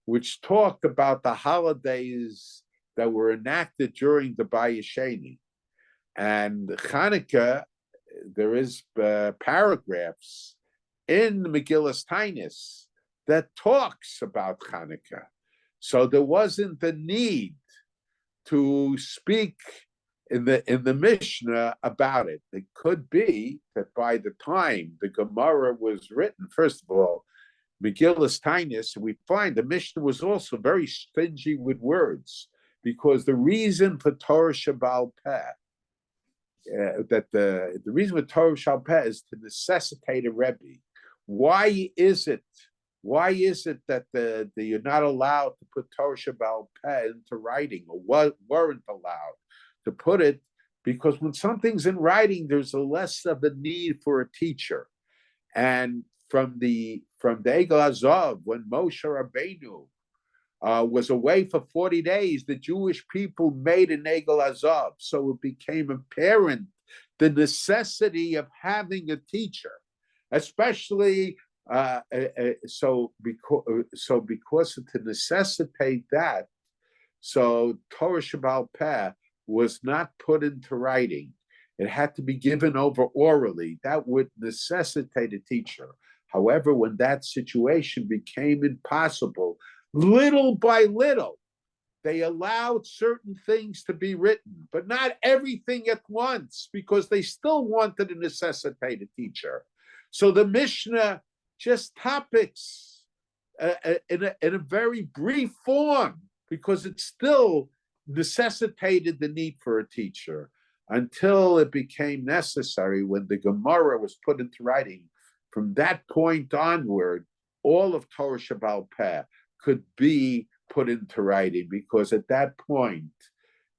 which talked about the holidays that were enacted during the Bayesheni. And Hanukkah, there is paragraphs in the Megillas Tainus that talks about Hanukkah. So there wasn't the need to speak in the Mishnah about it. It could be that by the time the Gemara was written, first of all, Megillas Tainus, we find the Mishnah was also very stingy with words, because the reason for Torah Shabbal Peh, that the reason for Torah Shabbal Peh is to necessitate a Rebbe. Why is it that you're not allowed to put Torah Shabbal Peh into writing, or weren't allowed to put it? Because when something's in writing, there's a less of a need for a teacher. And from the Egel Azov, when Moshe Rabbeinu was away for 40 days, the Jewish people made an Egel Azov. So it became apparent the necessity of having a teacher, especially because to necessitate that, so Torah Shabbal Peh was not put into writing. It had to be given over orally. That would necessitate a teacher. However, when that situation became impossible, little by little, they allowed certain things to be written, but not everything at once, because they still wanted to necessitate a teacher. So the Mishnah just topics in a very brief form, because it still necessitated the need for a teacher, until it became necessary when the Gemara was put into writing. From that point onward, all of Torah Shabbal Peh could be put into writing, because at that point,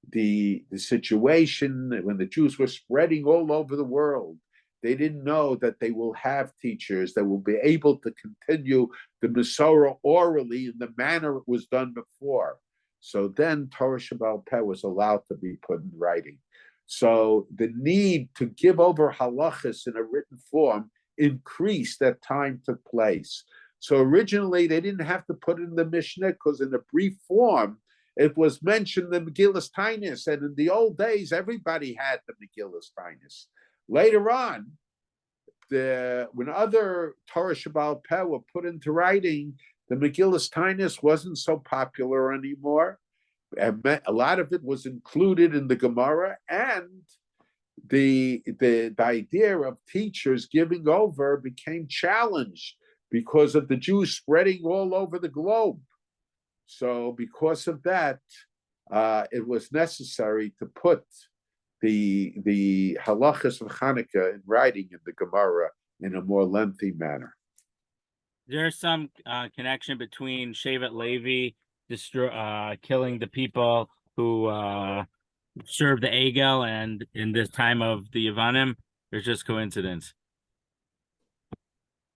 the situation when the Jews were spreading all over the world, they didn't know that they will have teachers that will be able to continue the Masorah orally in the manner it was done before. So then Torah Shabbal Peh was allowed to be put in writing. So the need to give over halachas in a written form increased as time took place. So originally they didn't have to put in the Mishnah, because in a brief form it was mentioned in the Megillas Tainus, and in the old days everybody had the Megillas Tainus. Later on, when other Torah Shabbal Peh were put into writing, the Megillas Tainus wasn't so popular anymore. And a lot of it was included in the Gemara, and the idea of teachers giving over became challenged because of the Jews spreading all over the globe. So because of that, it was necessary to put the halachas of Hanukkah in writing in the Gemara in a more lengthy manner. There's some connection between Shevet Levi killing the people who served the Egel, and in this time of the Yevanim. There's just coincidence.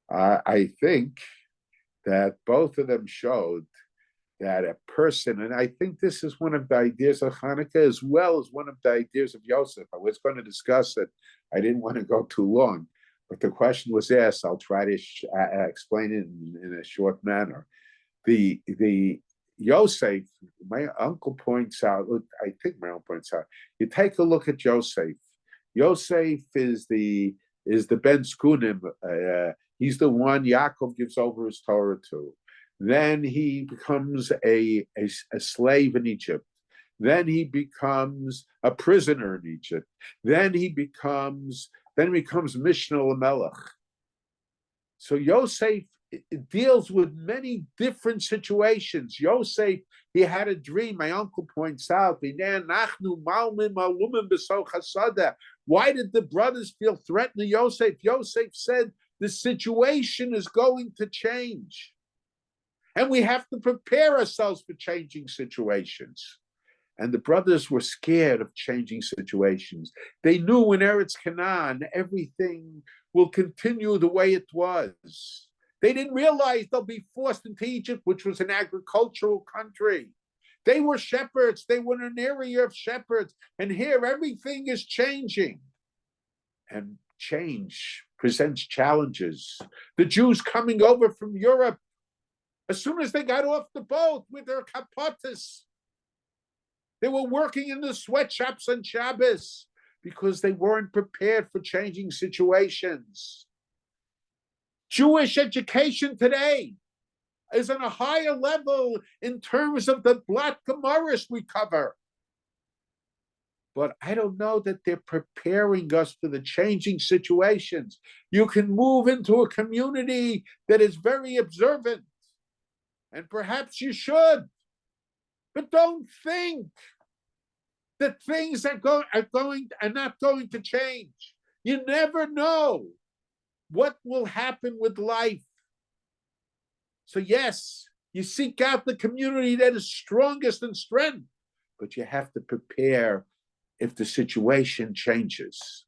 I think that both of them showed that a person, and I think this is one of the ideas of Hanukkah as well as one of the ideas of Yosef. I was going to discuss it. I didn't want to go too long, but the question was asked. I'll try to explain it in a short manner. The Yosef, my uncle points out, I think my uncle points out, you take a look at Yosef. Yosef is the Ben Skunim. He's the one Yaakov gives over his Torah to. Then he becomes a slave in Egypt. Then he becomes a prisoner in Egypt. Then he becomes Mishnah Lamelech. So Yosef deals with many different situations. Yosef, he had a dream. My uncle points out, why did the brothers feel threatened to Yosef? Yosef said, the situation is going to change. And we have to prepare ourselves for changing situations. And the brothers were scared of changing situations. They knew in Eretz Canaan, everything will continue the way it was. They didn't realize they'll be forced into Egypt, which was an agricultural country. They were shepherds. They were in an area of shepherds. And here, everything is changing. And change presents challenges. The Jews coming over from Europe, as soon as they got off the boat with their kapotas, they were working in the sweatshops on Shabbos because they weren't prepared for changing situations. Jewish education today is on a higher level in terms of the Black Gemaras we cover. But I don't know that they're preparing us for the changing situations. You can move into a community that is very observant, and perhaps you should, but don't think that things are not going to change. You never know what will happen with life. So yes, you seek out the community that is strongest in strength, but you have to prepare if the situation changes.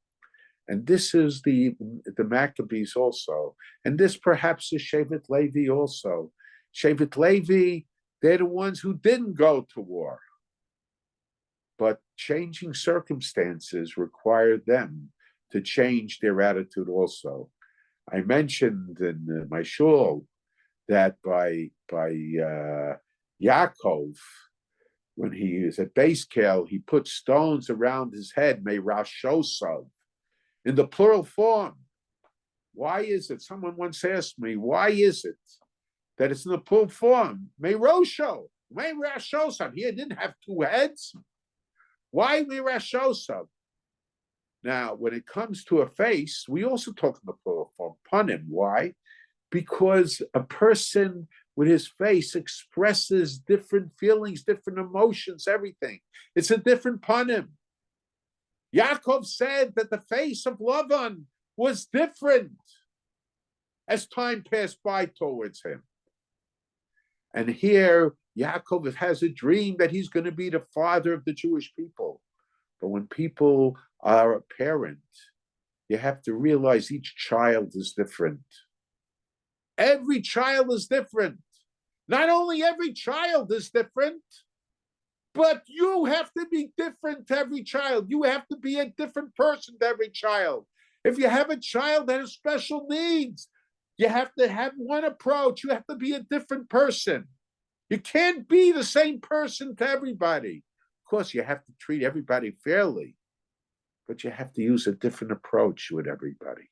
And this is the Maccabees also. And this perhaps is Shevet Levi also. Shevet Levi, they're the ones who didn't go to war. But changing circumstances required them to change their attitude also. I mentioned in my shul that by Yaakov, when he was at base Kel, he put stones around his head, may Rashosav, in the plural form. Why is it? Someone once asked me, why is it that it's in the plural form? May Rosho, may Rashosav. He didn't have two heads. Why may Rashosav? Now, when it comes to a face, we also talk in the plural form, panim. Why? Because a person with his face expresses different feelings, different emotions, everything. It's a different panim. Yaakov said that the face of Lavan was different as time passed by towards him. And here, Yaakov has a dream that he's going to be the father of the Jewish people. But when people are a parent, you have to realize each child is different. Every child is different. Not only every child is different, but you have to be different to every child. You have to be a different person to every child. If you have a child that has special needs, you have to have one approach. You have to be a different person. You can't be the same person to everybody. Of course, you have to treat everybody fairly, but you have to use a different approach with everybody.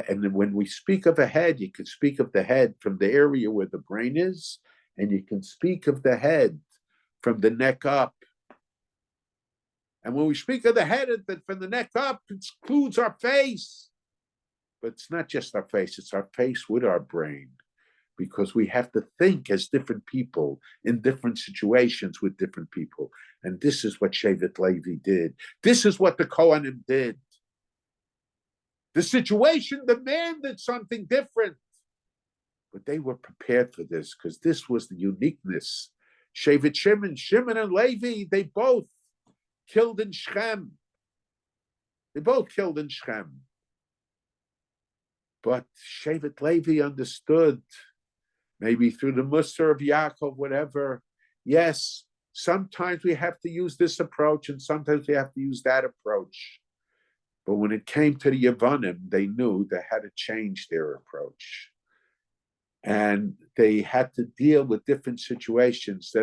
And when we speak of a head, you can speak of the head from the area where the brain is, and you can speak of the head from the neck up. And when we speak of the head from the neck up, it includes our face. But it's not just our face, it's our face with our brain. Because we have to think as different people in different situations with different people. And this is what Shevet Levi did. This is what the Kohanim did. The situation demanded something different. But they were prepared for this because this was the uniqueness. Shevet Shimon and Levi, they both killed in Shechem. They both killed in Shechem. But Shevet Levi understood, maybe through the Musar of Yaakov, whatever. Yes, sometimes we have to use this approach and sometimes we have to use that approach. But when it came to the Yevanim, they knew they had to change their approach. And they had to deal with different situations.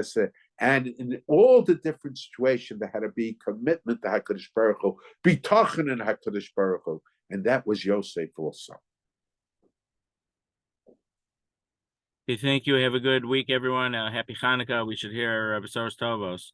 And in all the different situations, there had to be commitment to HaKadosh Baruch Hu, bitachon in HaKadosh Baruch Hu. And that was Yosef also. Okay, thank you. Have a good week, everyone. Happy Hanukkah. We should hear Besaros Tovos.